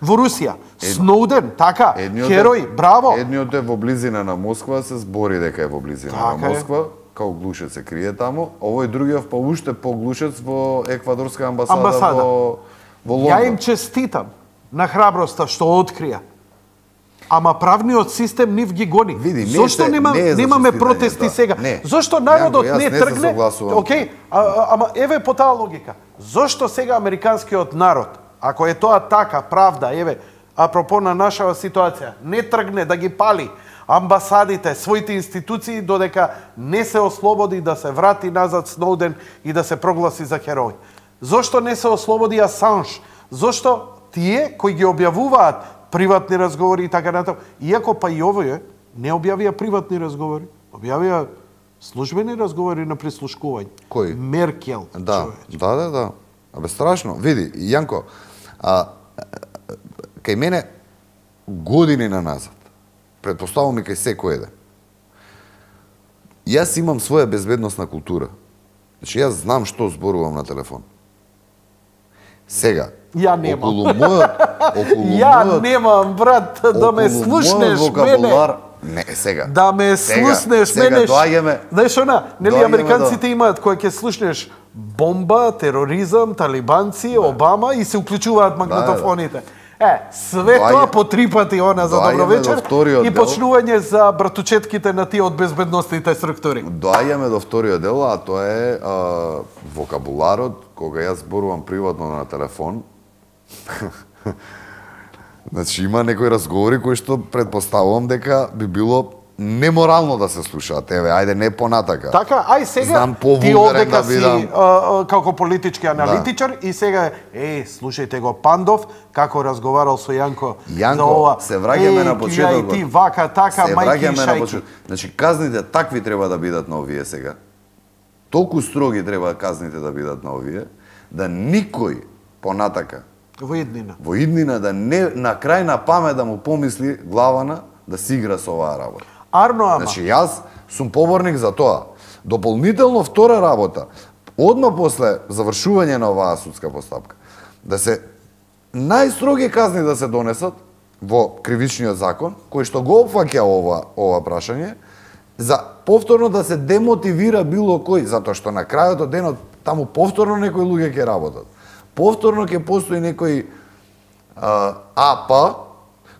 Во Русија. Сноуден, така, херој, браво. Едниот е во близина на Москва, се збори дека е во близина на Москва, као глушец се крие таму. Овој другиот па уште поглушец во еквадорска амбасада во Лондон. Ја им честитам на храброста што открија. Ама правниот систем нив ги гони. Зошто немаме протести сега? Зошто народот не тргне? Океј, ама еве по таа логика. Зошто сега американскиот народ, ако е тоа така, правда, еве, апропо на нашава ситуација, не тргне да ги пали амбасадите, своите институции, додека не се ослободи да се врати назад Сноуден и да се прогласи за херој? Зошто не се ослободи Асанж? Зошто тие кои ги објавуваат приватни разговори и така натаму, иако па и овие не објавија приватни разговори, објавија службени разговори на прислушкување. Кој? Меркел. Да. Абе страшно. Види, Јанко, кај мене години на назад, предпоставувам и кај секој еден, јас имам своја безбедносна култура. Значи, јас знам што зборувам на телефон. Сега, околу мојот... немам, брат, да ме слушнеш мене. Не, сега. Да ме слушнеш мене. Знаеш она, нели американците имаат кој ќе слушнеш бомба, тероризам, талибанци, Обама и се уклучуваат магнетофоните. Све тоа по 3 пати она за добро вечер и почнување за братучетките на тие од безбедносните структури. Доаѓаме до вториот дел, а тоа е вокабуларот, кога јас зборувам приватно на телефон. Значи има некои разговори кои што предпоставувам дека би било неморално да се слушаат. Еве, ајде не понатака. Така, ај сега ти одека си како политички аналитичар и сега слушајте го Пандов како разговарал со Јанко за ова. Се враќаме на почетокот. Ти вака така мајки шајки. Значи казните такви треба да бидат на овие сега. Толку строги треба казните да бидат на овие, да никој понатака во иднина да не на крај на памет да му помисли главана да си игра со оваа работа. Арно, ама. Значи, јас сум поборник за тоа. Дополнително втора работа, одма после завршување на оваа судска постапка, да се најстроги казни да се донесат во кривичниот закон, кој што го опфаќа ова прашање, за повторно да се демотивира било кој, затоа што на крајот од денот таму повторно некои луѓе ќе работат. Повторно ќе постои некој АП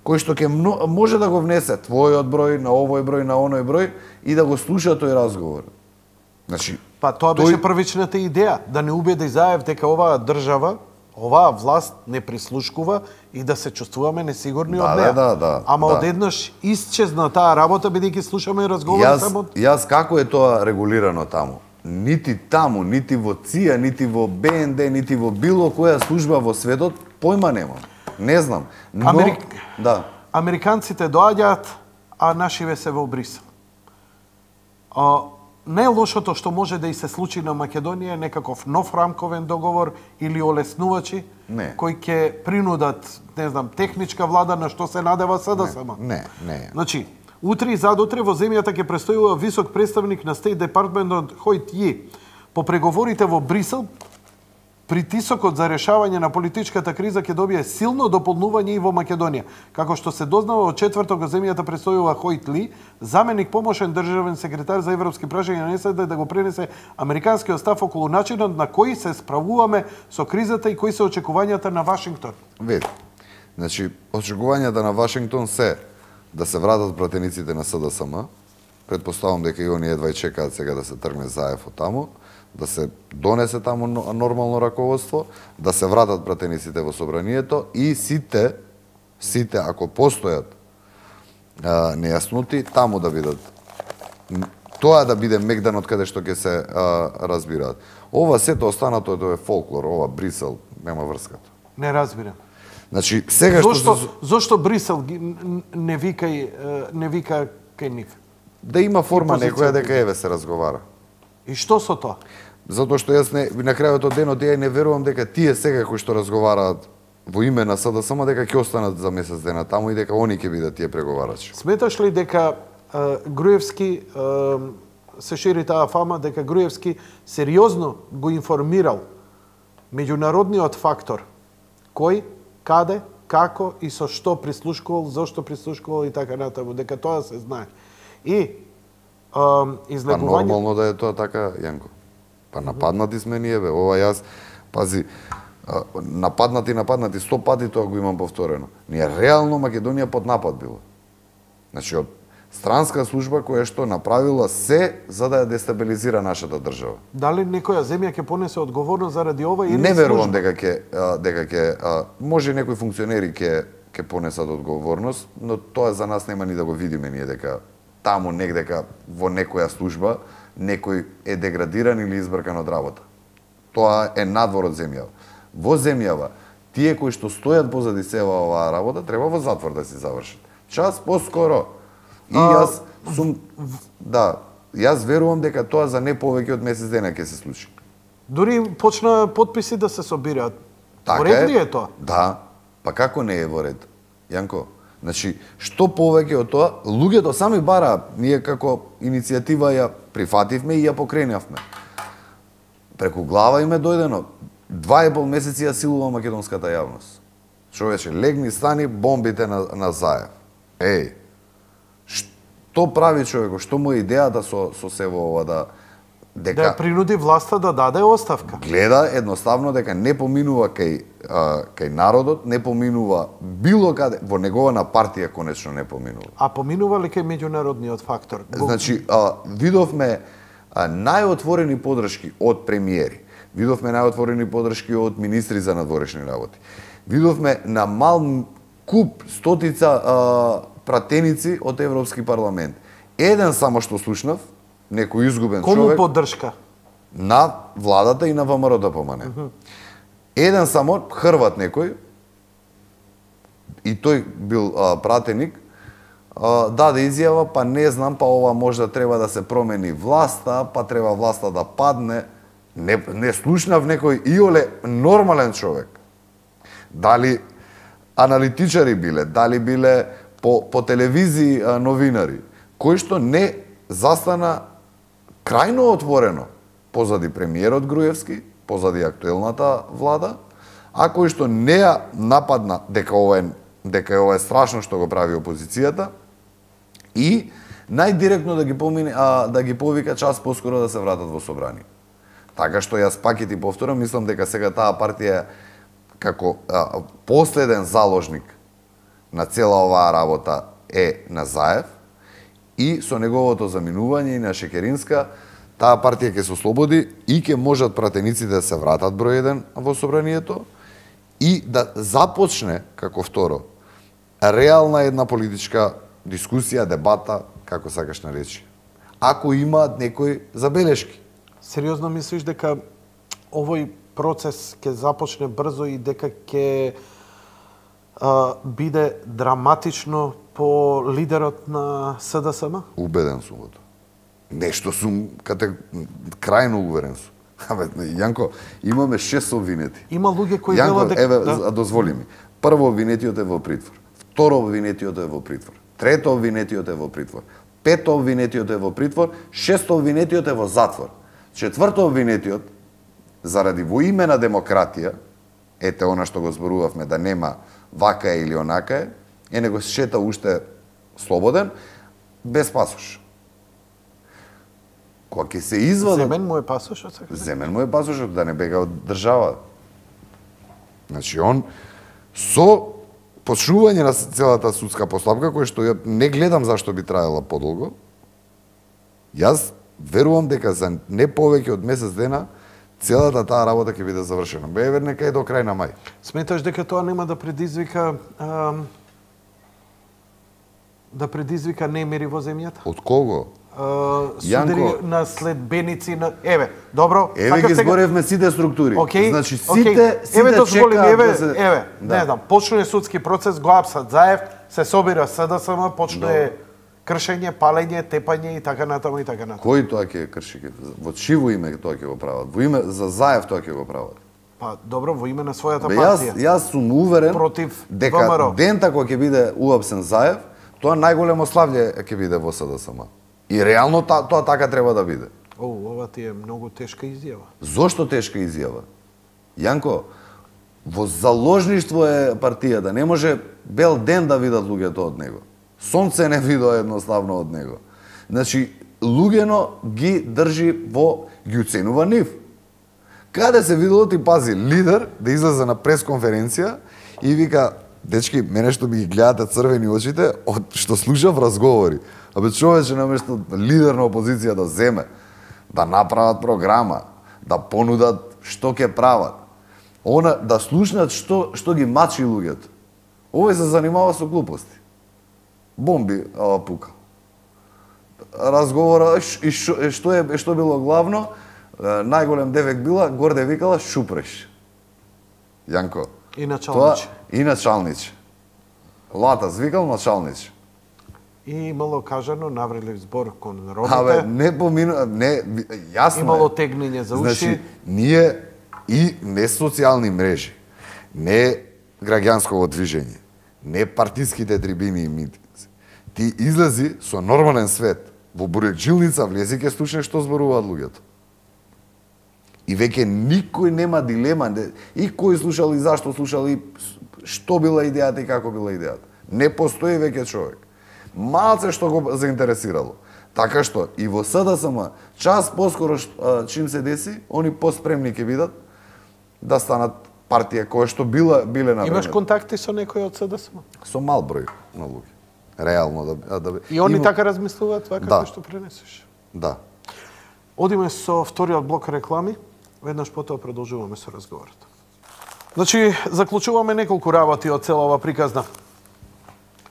кој што ќе може да го внесе твојот број, на овој број, на оној број и да го слуша тој разговор. Значи, па тоа беше првичната идеја, да не убеди Заев дека оваа држава, оваа власт не прислушкува и да се чувствуваме несигурни од неа. Ама одеднаш исчезна таа работа бидејќи слушаме и разговори само. Јас како е тоа регулирано таму? Нити таму, нити во ЦИА, нити во БНД, нити во било која служба во светот појма немам. Не знам. Но да. Американците доаѓаат, а нашиве се во Брисел. Најлошото што може да и се случи на Македонија е некаков нов рамковен договор или олеснувачи кои ќе принудат, не знам, техничка влада на што се надева СДСМ. Не. Значи, утре и задутре во земјата ќе престојува висок представник на Стейт Департментот Хојт Ји. По преговорите во Брисел, притисокот за решавање на политичката криза ќе добие силно дополнување и во Македонија. Како што се дознава од четврток во земјата престојува Хојт Ли, заменик помошен државен секретар за европски прашања на САД да го пренесе американскиот став околу начинот на кој се справуваме со кризата и кои се очекувањата на Вашингтон. Види. Значи, очекувањата на Вашингтон се да се вратат пратениците на СДСМ. Предпоставам дека и они едва и чекаат сега да се тргне Заев од таму, да се донесе таму нормално раководство, да се вратат пратениците во собранието и сите ако постојат нејасноти, таму да бидат. Тоа да биде мегдан од каде што ќе се разбираат. Ова сето останато тоа е фолклор, ова Брисел нема врската. Не разбирам. Значи, сега зошто Брисел не вика кај нив? Да има форма некоја дека еве се разговара. И што со тоа? Затоа што јас на крајот од денот ја не верувам дека тие сега кои што разговараат во име на СДСМ дека ќе останат за месец дена таму и дека они ќе бидат тие преговарачи. Сметаш ли дека Груевски се шири таа фама дека Груевски сериозно го информирал меѓународниот фактор кој, каде, како и со што прислушкувал, зошто прислушкувал и така натаму, дека тоа се знае. И излегување... Па нормално да е тоа така, Јанко. Па нападнати сме ние, бе. Ова јас, пази, нападнати 100 пати тоа го имам повторено. Ние реално Македонија под напад била. Значи, од странска служба која што направила се за да ја дестабилизира нашата држава. Дали некоја земја ќе понесе одговорност заради ова или не верувам дека ќе може некои функционери ќе понесат одговорност, но тоа за нас нема ни да го видиме ние дека таму негдека во некоја служба некој е деградиран или избркан од работа. Тоа е надвор од земјава. Во земјава, тие кои што стојат позади сева оваа работа, треба во затвор да си завршат. Час поскоро. И јас сум... Да, јас верувам дека тоа за не повеќе од месец дена ќе се случи. Дури почна подписи да се собираат. Така во ред ли е тоа? Да. Па како не е во ред? Јанко, значи, што повеќе од тоа, луѓето сами бараа, ние како иницијатива ја прифативме и ја покренавме. Преку глава им е дојдено. 2,5 месеци ја силува македонската јавност. Човече, легни, стани, бомбите на Заев. Еј, што прави човеко? Што му е идејата со сево ова да ја принуди власта да даде оставка? Гледа едноставно дека не поминува кај народот, не поминува било каде, во негована партија конечно не поминува. А поминува ли кај меѓународниот фактор? Значи, видовме најотворени подршки од премиери. Видовме најотворени подршки од министри за надворешни работи. Видовме на мал куп, стотица пратеници од Европски парламент. Еден само што слушнав, некој изгубен човек... Кому поддршка? На владата и на ВМРО да помане. Еден само, хрват некој, и тој бил пратеник, даде изјава, па не знам, па ова можда треба да се промени власта, па треба власта да падне. Не слушнав некој иоле нормален човек. Дали аналитичари биле, дали биле по телевизии новинари, кои што не застана крајно отворено позади премиерот Груевски, позади актуелната влада, а кој што не ја нападна дека ова е страшно што го прави опозицијата и најдиректно да ги помине, да ги повика час поскоро да се вратат во собрание. Така што јас пак и ти повторам, мислам дека сега таа партија како последен заложник на цела оваа работа е на Заев и со неговото заминување и на Шекеринска, таа партија ќе се ослободи и ќе можат пратениците да се вратат број 1 во собранието и да започне, како второ, реална една политичка дискусија, дебата, како сакаш наречи. Ако имаат некои забелешки. Сериозно мислиш дека овој процес ќе започне брзо и дека ќе биде драматично по лидерот на СДСМ? Убеден сум во тоа. Нешто сум крајно уверен сум. Абе, Јанко, имаме 6 обвинети. Има луѓе кои Јанко, велат дека... еве, дозволи ми. Прво обвинетиот е во притвор. Второ обвинетиот е во притвор. Трето обвинетиот е во притвор. Пето обвинетиот е во притвор. Шесто обвинетиот е во затвор. Четврто обвинетиот, заради во име на демократија, ете она што го зборувавме да нема вака е или онака е него шета уште слободен, без пасош. Кога ќе се извадат... Земен му е пасошот? Земен му е пасошот, да не бега од држава. Значи, он со почнување на целата судска постапка, која што ја не гледам зашто би траела подолго, јас верувам дека за не повеќе од месец дена целата таа работа ќе биде завршена. Бе, нека е до крај на мај. Сметаш дека тоа нема да предизвика немири во земјата? Од кого? Судери на следбеници на... Еве, добро. Еве ги зборевме сите структури. Значи сите чекаат не знам, почне судски процес, го апсат Заев, се собира СДСМ, почне кршење, палење, тепање и така натаму и така натаму. Кој тоа ќе крши? Во чиво име тоа ќе го прават? Во име за Заев тоа ќе го прават. Па добро, во име на својата партија. Јас сум уверен против дека дента кога ќе биде уапсен Заев, тоа најголемо славле ќе биде во СДСМ. И реално тоа така треба да биде. Ова ти е многу тешка изјава. Зошто тешка изјава? Јанко, во заложништво е партијата, не може бел ден да видат луѓето од него. Сонце не видува едноставно од него. Значи, луѓено ги држи ги уценува нив. Каде се видело ти пази лидер да излезе на пресконференција и вика, дечки, мене што ми ги гледате црвени очите, од што слушав разговори. Абе човече наместо лидер на опозиција да земе, да направат програма, да понудат што ќе прават, да слушнат што ги мачи луѓето. Овој се занимава со глупости. Бомби пука. Разговора и што било главно, најголем девек била, горде викала шупреш. Јанко. И началниче. И началниче. Лата звикал началниче. И имало кажано наврелив збор кон ромите. Абе, јасно имало тегнење за уши. Значи, ние и не социјални мрежи, не граѓансково движење, не партиските трибини и митинзи. Ти излези со нормален свет, во буреџилница влези ке слушнеш што зборуваат луѓето. И веќе никој нема дилема, и кој слушал и зашто слушал и што била идејата и како била идејата. Не постои веќе човек. Малце што го заинтересирало. Така што и во СДСМ час поскоро чим се деси, они поспремни ќе бидат да станат партија која што биле на време. Имаш контакти со некој од СДСМ? Со мал број на луѓе. Реално да. И они така размислуваат тоа како што пренесеш. Да. Одиме со вториот блок реклами, веднаш потоа продолжуваме со разговорот. Значи, заклучуваме неколку работи од цела ова приказна.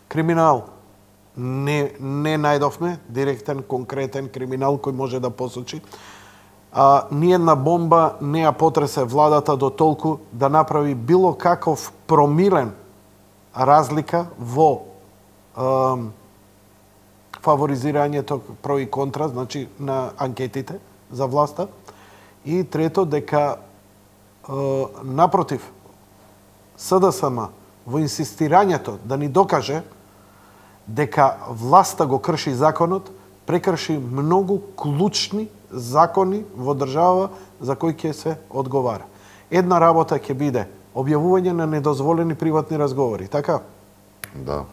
Криминал. Не најдовме директен, конкретен криминал кој може да посочи. Ниедна бомба не ја потресе владата до толку да направи било каков промилен разлика во фаворизирањето про и контра, значи на анкетите за власта. И трето, дека напротив, СДСМ во инсистирањето да ни докаже дека власта го крши законот, прекрши многу клучни закони во држава за кои ќе се одговара. Една работа ќе биде објавување на недозволени приватни разговори, така? Да.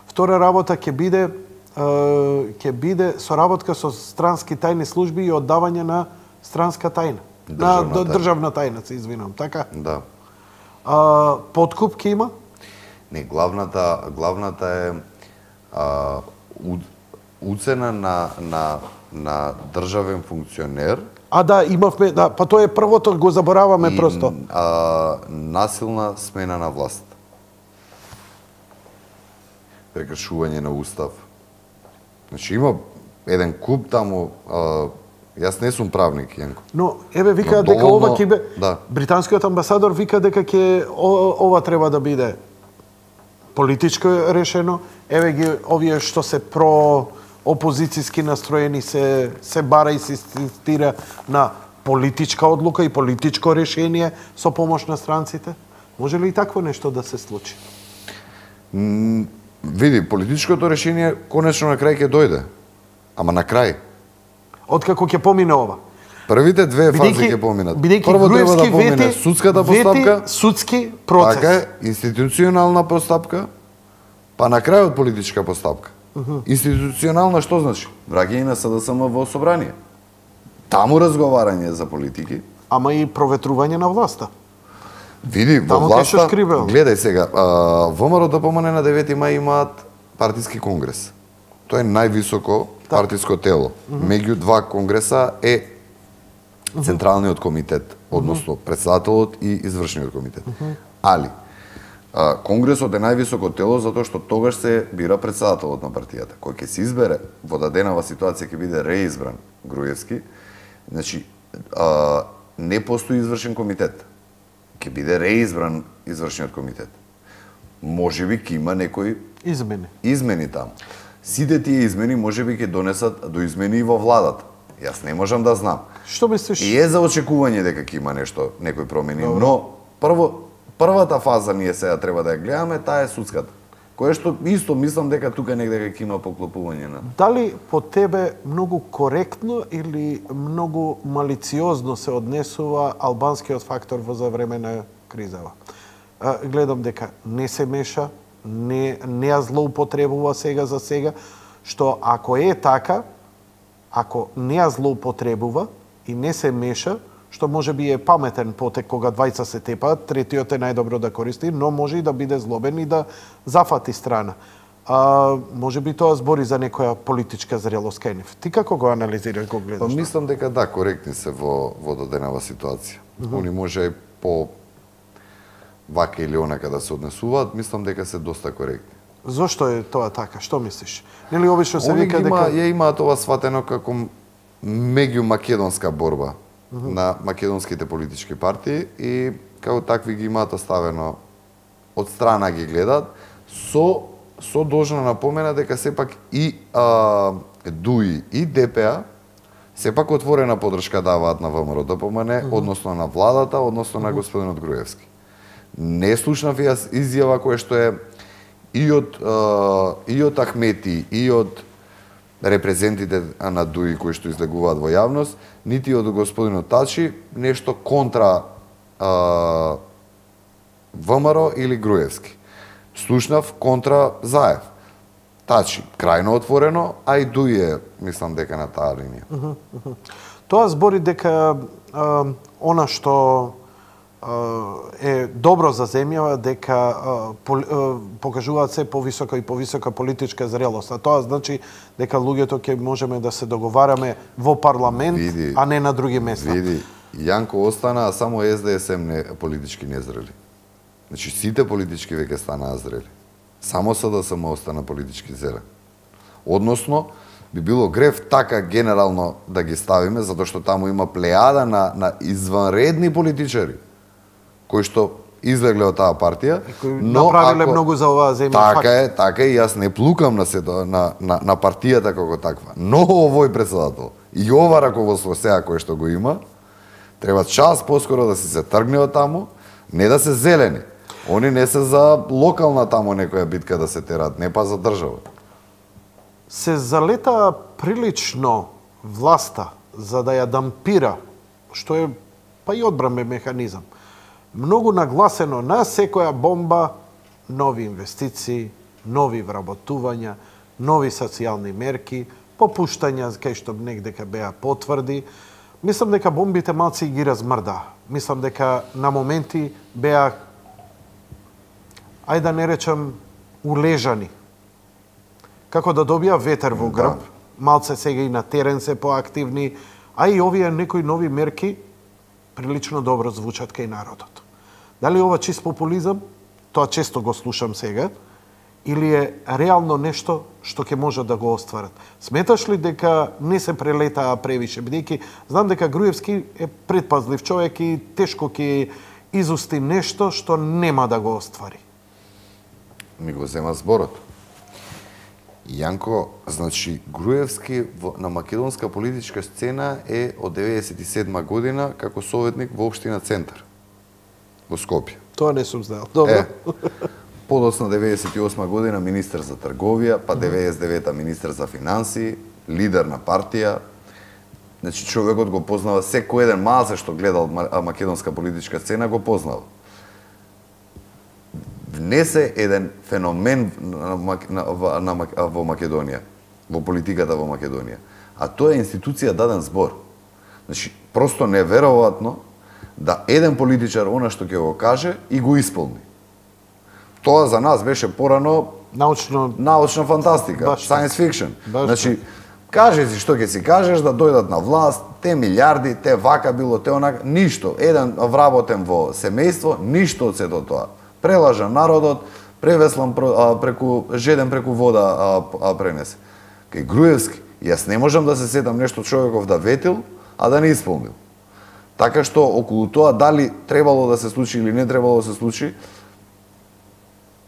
Втора работа ќе биде ќе биде соработка со странски тајни служби и оддавање на странска тајна. Државна тајна, се извинам, така? Да. Подкуп ќе има? Не, главната е уцена на државен функционер. Да, имавме, да, па тоа е првото, го забораваме просто. Насилна смена на власт. Прекршување на устав. Значи има еден куп таму, јас не сум правник, Јанко. Но еве викаат дека ова ќе биде, да. британскиот амбасадор вика дека ќе ова треба да биде политичко решено. Еве ги овие што се опозицијски настроени се бара и се инсистира на политичка одлука и политичко решение со помош на странците. Може ли и такво нешто да се случи? Види, политичкото решение конечно на крај ќе дојде. Ама на крај. Откако ќе помине ова. Првите две фази ќе поминат. Прво треба да помине судската постапка, судски процес. Така е, институционална постапка, па на крајот политичка постапка. Институционална што значи? Враќање на СДСМ во собрание. Таму разговарање за политики. Ама и проветрување на власта. Види, во власта, гледај сега, ВМРО ДПМН на 9 мај имаат партиски конгрес. Тоа е највисоко партиско тело. Меѓу два конгреса е Централниот комитет, односно председателот и извршниот комитет. Али, конгресот е највисоко тело затоа што тогаш се бира председателот на партијата. Кој ќе се избере во даденава ситуација ќе биде реизбран Груевски, значи не постои извршен комитет. Ќе биде реизбран извршниот комитет. Можеби ќе има некои измени таму. Сите тие измени можеби ќе донесат до измени и во владата. Јас не можам да знам. Што мислиш? И е за очекување дека ќе има нешто, некои промени, но првата фаза ние сега треба да ја гледаме, таа е судската. Кое што исто мислам дека тука негде ќе има поклопување на. Дали по тебе многу коректно или многу малициозно се однесува албанскиот фактор во за време на кризава? Гледам дека не се меша, не ја злоупотребува сега за сега, што ако е така, ако не ја злоупотребува и не се меша, што може би е паметен потек кога двајца се тепаат, третиот е најдобро да користи, но може и да биде злобен и да зафати страна. Може би тоа збори за некоја политичка зрелост кај нив. Ти како го анализираш, го гледаш? Па мислам дека да, коректни се во даденава ситуација. Они може и по вака или онака да се однесуваат, мислам дека се доста коректни. Зошто е тоа така? Што мислиш? Нели обично се вика дека ја имаат ова сватено како меѓумакедонска борба на македонските политички партии и како такви ги имаат оставено од страна ги гледаат со должна напомена дека сепак и ДУИ и ДПА сепак отворена поддршка даваат на ВМРО ДПМН, односно на владата, односно на господинот Груевски. Не слушнав јас изјава која што е и од Ахмети, и од репрезентите на ДУИ кои што излегуваат во јавност, нити од господинот Тачи нешто контра ВМРО или Груевски. Слушнав контра Заев. Тачи крајно отворено, а и ДУИ е, мислам дека на таа линија. Тоа збори дека она што е добро за земја, дека покажуваат се повисока и повисока политичка зрелост. А тоа значи дека луѓето ќе можеме да се договараме во парламент, а не на други места. Види, Јанко остана, а само СДСМ политички незрели. Значи сите политички веќе станаа зрели. Само СДСМ остана политички зелен. Односно, би било грев така генерално да ги ставиме, затоа што таму има плејада на изванредни политичари кои што излегле од таа партија, но направиле многу за оваа земја. Така е, јас не плукам на партијата како таква. Но овој председател и ова раководство сега кое што го има, треба час поскоро да се тргне од таму, не да се зелени. Они не се за локална таму некоја битка да се терат, не па за држава. Се залета прилично власта за да ја дампира, што е па и одбранбен механизам. Многу нагласено на секоја бомба, нови инвестиции, нови вработувања, нови социјални мерки, попуштања кај што негдека беа потврди. Мислам дека бомбите малци ги размрда. Мислам дека на моменти беа, ајде да не речам, улежани. Како да добија ветер во грб, малце сега и на терен се поактивни, а и овие некои нови мерки прилично добро звучат кај народот. Дали ова чист популизам? Тоа често го слушам сега. Или е реално нешто што ќе можат да го остварат? Сметаш ли дека не се прелетаа превише? Бидејќи знам дека Груевски е предпазлив човек и тешко ќе изусти нешто што нема да го оствари. Ми го зема зборот. Јанко, значи, Груевски на македонска политичка сцена е од 97 година како советник во општина Центар, во Скопје. Тоа не сум знал. Добро. Подоцна 98 година министер за трговија, па 99 министер за финансии, лидер на партија. Значи, човекот го познава, секој еден малце што гледал македонска политичка сцена го познава. Внесе еден феномен во Македонија, во политиката во Македонија. А тоа е институција даден збор. Значи, просто неверојатно да еден политичар она што ќе го каже и го исполни. Тоа за нас беше порано научна фантастика, science fiction. Значи, кажи си што ќе си кажеш, да дојдат на власт, те милиарди, те вака било, те онака, ништо. Еден вработен во семејство, ништо од сето тоа. Прелажа народот, превеслан жеден преку вода пренесе. Кај Груевски, јас не можам да се сетам нешто човеков да ветил, а да не исполнил. Така што околу тоа дали требало да се случи или не требало да се случи,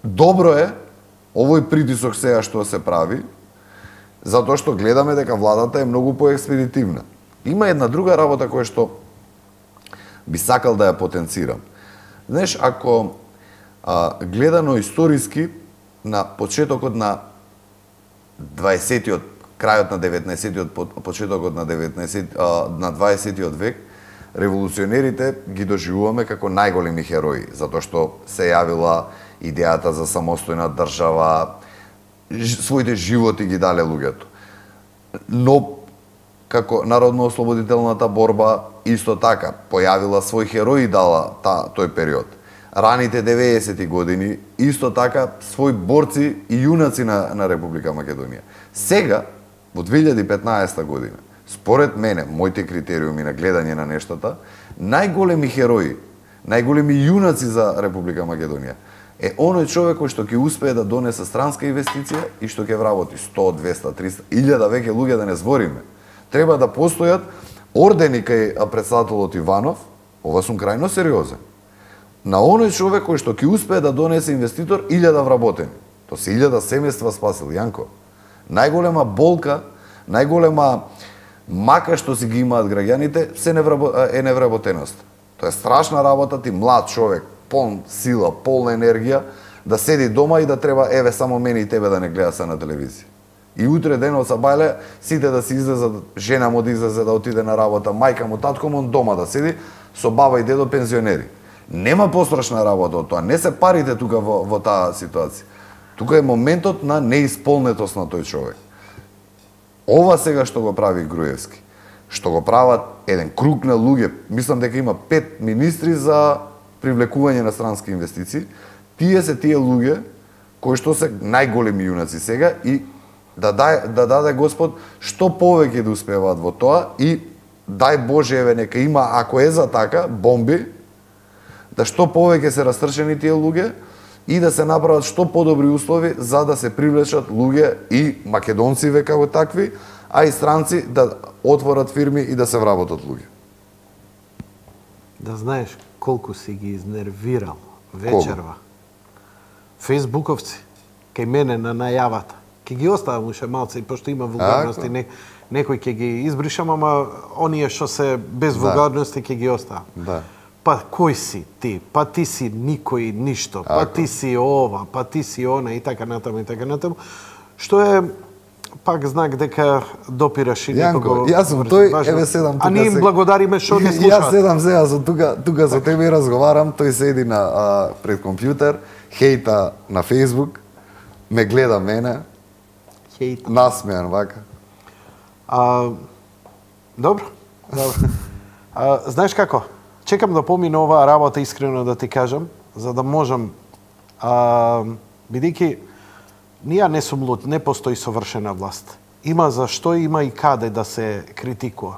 добро е овој притисок сега што се прави, затоа што гледаме дека владата е многу поекспедитивна. Има една друга работа која што би сакал да ја потенцирам. Знаеш, ако гледано историски на почетокот на 20-тиот, крајот на 19-тиот, почетокот на 20-тиот век, револуционерите ги доживуваме како најголеми херои, затоа што се јавила идејата за самостојна држава, своите животи ги дале луѓето. Но како народно-ослободителната борба исто така појавила свој херои дала тој период. Раните 90-ти години исто така свој борци и јунаци на Република Македонија. Сега, во 2015 година, според мене, моите критериуми на гледање на нештата, најголеми херои, најголеми јунаци за Република Македонија е оној човек кој што ќе успее да донесе странска инвестиција и што ќе вработи 100, 200, 300, 1000 веќе луѓе да не збориме. Треба да постојат ордени кај претседателот Иванов, ова сум крајно сериозен, на оној човек кој што ќе успее да донесе инвеститор 1000 вработени. То се 1000 семејства спасил, Јанко. Најголема болка, најголема мака што си ги имаат граѓаните е невработеност. Тоа е страшна работа, ти млад човек, полн сила, полна енергија, да седи дома и да треба, еве, само мене и тебе да не гледа се на телевизија. И утре денот са бајле, сите да се излезат, жена му да излезе да отиде на работа, мајка му, татко му дома да седи, со баба и дедо пензионери. Нема пострашна работа од тоа, не се парите тука во таа ситуација. Тука е моментот на неисполнетост на тој човек. Ова сега што го прави Груевски, што го прават еден круг на луѓе, мислам дека има 5 министри за привлекување на странски инвестиции, тие се тие луѓе кои што се најголеми јунаци сега и да даде Господ што повеќе да успеваат во тоа и дај Боже, еве, нека има, ако е за така, бомби, да што повеќе се растрчени тие луѓе и да се направат што подобри услови за да се привлечат луѓе и македонци како такви, а и странци да отворат фирми и да се вработат луѓе. Да знаеш колку си ги изнервирал вечерва. Фејсбуковци, кај мене на најавата. Ке ги оставам уште малце, пошто има вулгарности, некој ќе ги избришам, ама оние што се без вулгарности ќе ги оставам. Да. Па кој си ти? Па ти си никој ништо. Па ти си ова, па ти си она и така натаму и така натаму. Што е пак знак дека допираш и некого. Јас сум тој, еве седам тука. А ние им благодариме што не слушаат. Јас седам сега со тука со тебе и разговарам, тој седи пред компјутер, хејта на Facebook, ме гледа мене. хейт. Насмејан, вака. Добро. Знаеш како? Чекам да помине оваа работа, искрено да ти кажам, за да можам, бидејќи ние не сум луд, не постои совршена власт. Има зашто, има и каде да се критикува.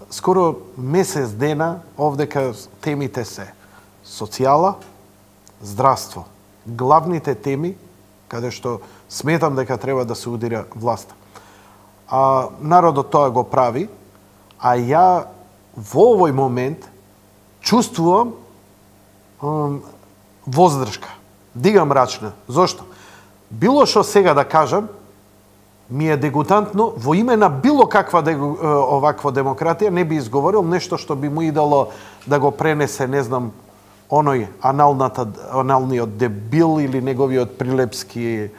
Скоро месец дена овдека темите се социјала, здравство. Главните теми каде што сметам дека треба да се удира власта. Народот тоа го прави, а ја во овој момент чувствувам воздржка. Дигам рачна. Зошто? Било што сега да кажам, ми е дегутантно, во име на било каква оваква демократија не би изговорил нешто што би му идало да го пренесе, не знам, оној аналниот дебил или неговиот прилепски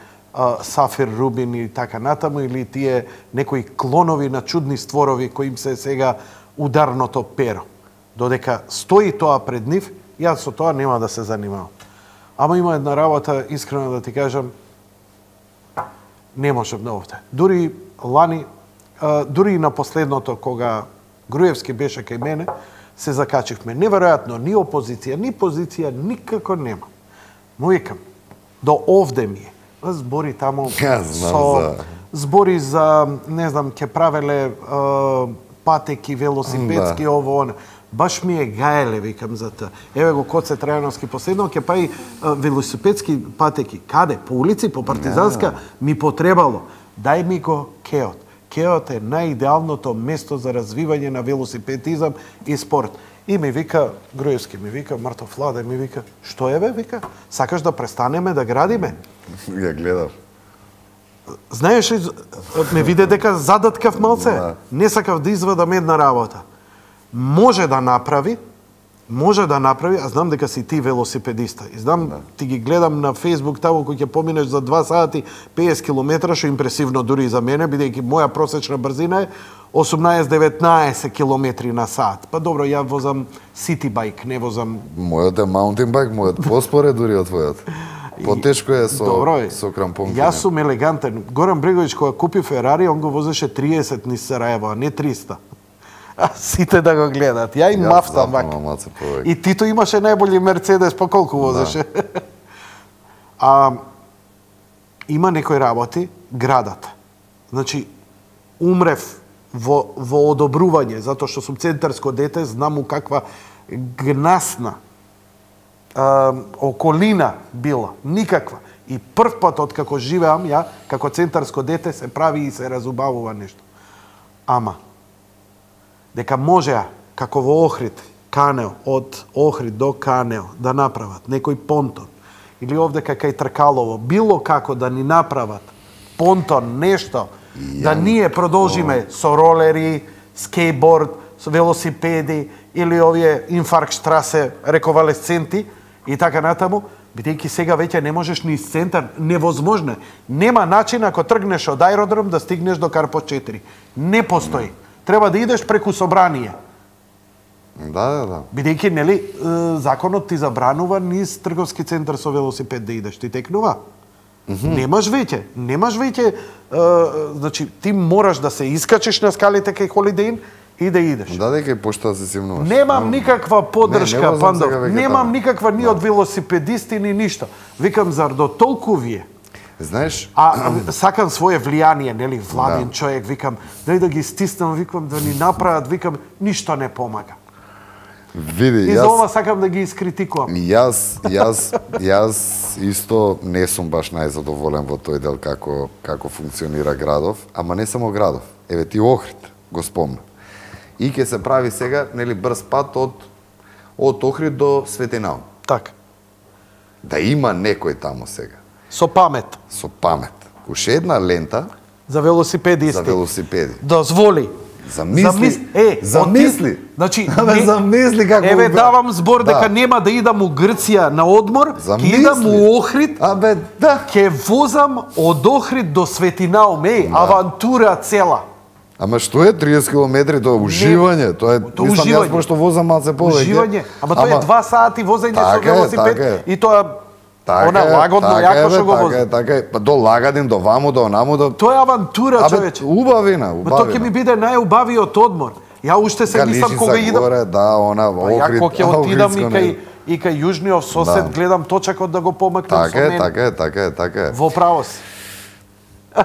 Сафир Рубин и така натаму, или тие некои клонови на чудни створови кои им се сега ударното перо. Додека стои тоа пред нив, јас со тоа нема да се занимавам. Ама има една работа, искрено да ти кажам, не можам да овде. Дури лани, дури и на последното, кога Груевски беше кај мене, се закачивме. Неверојатно, ни опозиција, ни позиција, никако нема. Му викам, до овде ми е. Збори таму збори за, не знам, ќе правеле патеки, велосипедски, ово, оно. Баш ми е гаеле, викам за тоа. Еве го Коце Трајановски последно, ќе прави велосипедски патеки. Каде? По улици, по Партизанска? Ми потребало. Дај ми го Кеот. Кеот е најидеалното место за развивање на велосипедизам и спорт. И ми вика, Груевски ми вика, Мартов Владе ми вика, што е бе, вика? Сакаш да престанеме да градиме? Ја гледав. Знаеш ли, ме виде дека задаткав малце? Не сакав да извадам една работа. Може да направи, а знам дека си ти велосипедиста. И знам, ти ги гледам на Facebook таму кој ќе поминеш за 2 сати 50 км, што импресивно дури и за мене, бидејќи моја просечна брзина е 18-19 км на сат. Па добро, ја возам сити байк, не возам... Мојот е маунтин байк, мојот поспоре дури од твојот. Потешко е со крампонки. Јас сум елегантен. Горан Бреговиќ кога купи Ферари, он го возеше 30 низ Сараево, а не 300. А сите да го гледат. Ја и мафтам вака. И Тито имаше најболи Мерцедес, па колку возеше? Има некои работи, градат. Значи, умрев во одобрување, затоа што сум центарско дете, знам у каква гнасна околина била. Никаква. И прв пат откако живеам ја, како центарско дете, се прави и се разубавува нешто. Ама, дека можеа, како во Охрид, Канео, од Охрид до Канео, да направат некој понтон, или овде кај Тркалово, било како да ни направат понтон, нешто, да ние продолжиме со ролери, скейтборд, со велосипеди, или овие инфарктштрасе, рековалесценти, и така натаму, бидејќи сега веќе не можеш ни из центар, невозможно е. Нема начин ако тргнеш од аеродром да стигнеш до Карпо 4. Не постои. Треба да идеш преку собрание. Да. Бидејќи, нели, законот ти забранува низ трговски центар со велосипед да идеш. Ти текнува. Немаш веќе, значи, ти мораш да се искачиш на скалите кај Холидеин и да идеш. Да, дека и пошто да се симнуваш. Немам никаква поддршка, Пандов. Немам никаква ни од велосипедисти, ни ништо. Викам, зар до толку вие? Знаеш... сакам своје влијание, нели, владен човек, викам, дај да ги стиснам, викам, да ни направат, викам, ништо не помага. Види, и за ова сакам да ги искритикувам. Јас исто не сум баш најзадоволен во тој дел како функционира градов, ама не само градов. Еве ти Охрид го спомна. И ќе се прави сега, нели, брз пат од Охрид до Светинал. Така. Да има некој таму сега. Со памет. Уште една лента за велосипедисти. За велосипеди. Дозволи. Замисли. Значи, замисли како... Еве давам збор дека нема да идам у Грција на одмор, ќе идам у Охрид, ќе возам од Охрид до Светинаум, авантура цела. Ама што е 30 километри, тоа е уживање, тоа е, мислам јас што возам малце повеќе. Уживање, ама тоа е 2 сати возење со велосипед и тоа Она лагодно, јако што го вози. Така е, до Лагадин, до ваму, до онаму, до... Тоа е авантура, човече. Убавина, убавина. Тоа ќе ми биде најубавиот одмор. Ја уште се мислам кога идам. Горе, да, она Охрид. Ја кога ќе отидам и кај јужниот сосед, гледам точакот да го помакнам со мене. Така е. Во право си.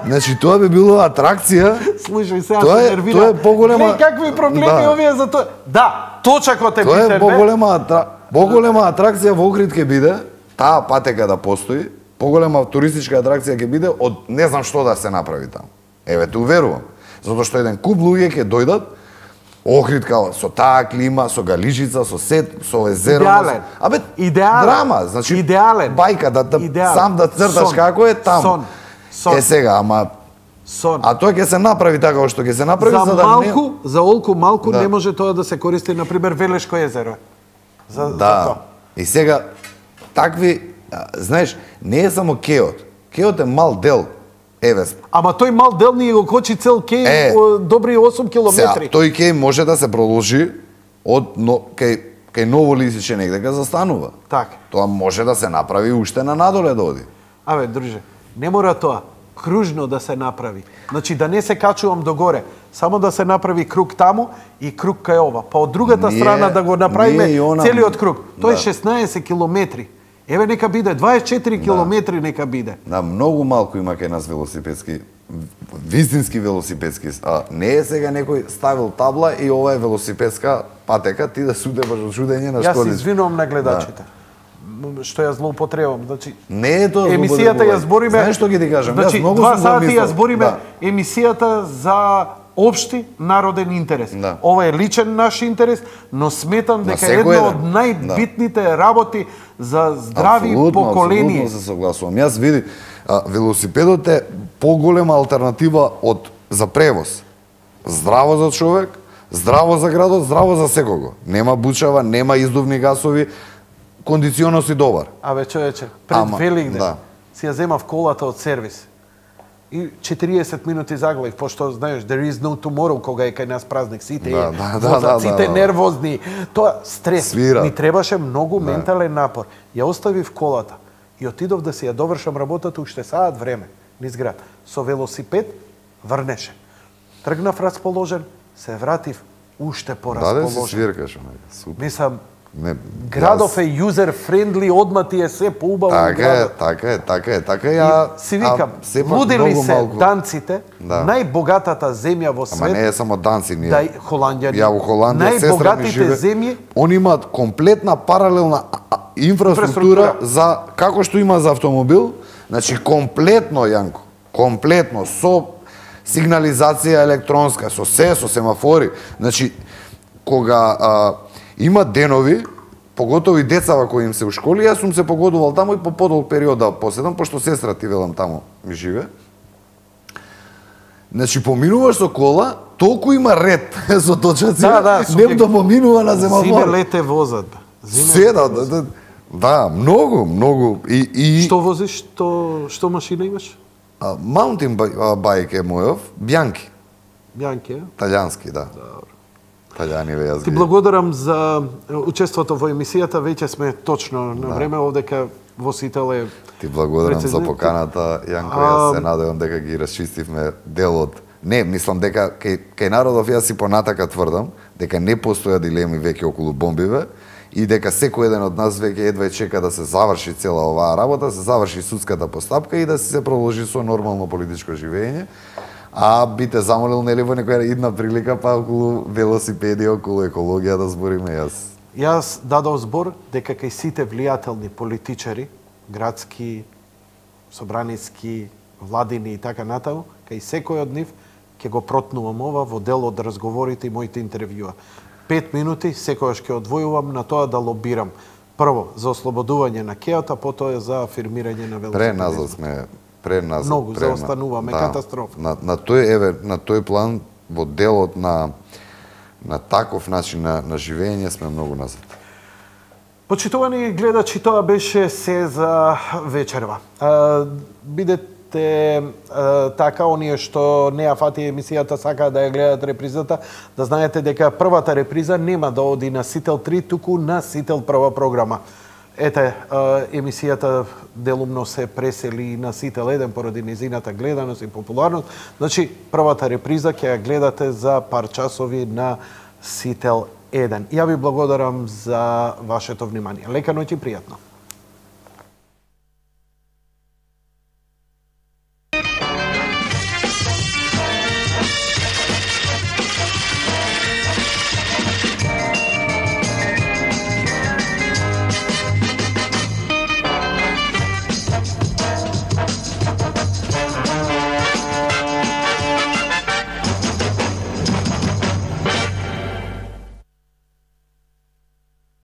Значи, тоа би било атракција. Слушај, сега се нервира. Тоа е поголема... Не, какви проблеми овие за тоа. Да, точакот е битен, бе. Тоа е поголема атракција во Охрид ќе биде, таа патека да постои, поголема туристичка атракција ќе биде од не знам што да се направи таму. Еве, те уверувам. Затоа што еден куп луѓе ќе дојдат, Охрид као со таа клима, со галичица, со сет, со езеро. Идеален. Абе, идеален. Драма, значи идеален. Бајка сам да црташ како е таму. Сон. Сега, ама сон. А тоа ќе се направи така што ќе се направи за да малку, не... за олку малку не може тоа да се користи на пример Велешко езеро. За тоа. И сега такви, знаеш, не е само кеот. Кеот е мал дел. Еве. Ама тој мал дел ни го кочи цел кеј добри 8 километри. Тој кеј може да се продолжи од кај Ново Лисиче негде ка застанува. Така. Тоа може да се направи уште на надоле да оди. Абе, друже, не мора тоа кружно да се направи. Значи да не се качувам до горе, само да се направи круг таму и круг кај ова. Па од другата страна да го направиме целиот круг. Тој е 16 километри. Еве нека биде 24 километри нека биде. Да, многу малку има кај нас велосипедски, вистински велосипедски. Не е сега некој ставил табла и ова е велосипедска патека, ти да суде баш од чудење на школите. Јас извинувам на гледачите. Што ја злоупотребам, значи не е тоа емисијата ја збориме. Знаеш што ги ти кажам? Значи, јас многу 2 сати ја збориме да. емисијата за општи народен интерес. Да. Ова е личен наш интерес, но сметам дека една од најбитните работи за здрави поколенија. Апсолутно се согласувам. Јас види, велосипедот е поголема алтернатива за превоз. Здраво за човек, здраво за градот, здраво за секого. Нема бучава, нема издувни гасови, кондиционот си добар. Абе, човече, пред Великден си ја земав колата од сервис. И 40 минути заглавив, пошто знаеш, there is no tomorrow кога е кај нас празник, сите сите нервозни. Тоа стрес. Свира. Ми требаше многу ментален напор. Ја оставив колата и отидов да си ја довршам работата уште саат време низ град. Со велосипед врнеше. Тргнав расположен, се вратив уште порасположен. Да, си свиркаш, супер. Мислам, градов е user friendly, одма ти е се поубаво градот. Така е. Си викам, лудили се данците, најбогатата земја во свет. Ама не е само данци, ние. Холандија. Ја во Холандија сестра ми живе. Земји. Они имаат комплетна паралелна инфраструктура за како што има за автомобил, значи комплетно, Јанко, комплетно со сигнализација електронска, со семафори. Значи кога има денови, поготово и децава кои им се у школи, јас сум се погодувал таму и по подолг период да поседам, пошто сестра ти велам таму ми живе. Значи поминуваш со кола, толку има ред со точаци, нем да поминува на семафор. Зиме лете возат. Да, многу. И што возиш, што машина имаш? Маунтин байк е мојов, Бјанки. Бјанки, Талјански, да. Добро. Ти благодарам за учеството во емисијата, веќе сме точно на време, овдека во Сител е... Ти благодарам за поканата, Јанко, јас се надевам дека ги расчистивме делот. Не, мислам дека кај народов јас си понатака тврдам, дека не постоја дилеми веќе околу бомбиве и дека секој еден од нас веќе едва чека да се заврши цела оваа работа, се заврши судската постапка и да се продолжи со нормално политичко живење. А би те замолил нели во некоја идна прилика па околу велосипеди, околу екологија да збориме јас. Јас дадов збор дека кај сите влијателни политичари, градски, собраниски, владини и така натаму, кај секој од нив ќе го протнувам ова во дел од разговорите и моите интервјуа. 5 минути секогаш ќе одвојувам на тоа да лобирам. Прво за ослободување на кејата, потоа за афирмирање на велосипедизмот. Многу заостануваме, катастрофа. На тој план, во делот на таков начин на живење сме многу назад. Почитувани гледачи, тоа беше се за вечерва. Бидете така, оние што не ја фати емисијата, сакаат да ја гледат репризата, да знаете дека првата реприза нема да оди на Сител 3, туку на Сител прва програма. Ете, емисијата делумно се пресели на Сител 1 поради незината гледаност и популарност. Значи, првата реприза ќе ја гледате за пар часови на Сител 1. Ја ви благодарам за вашето внимание. Лека ноќ и пријатно.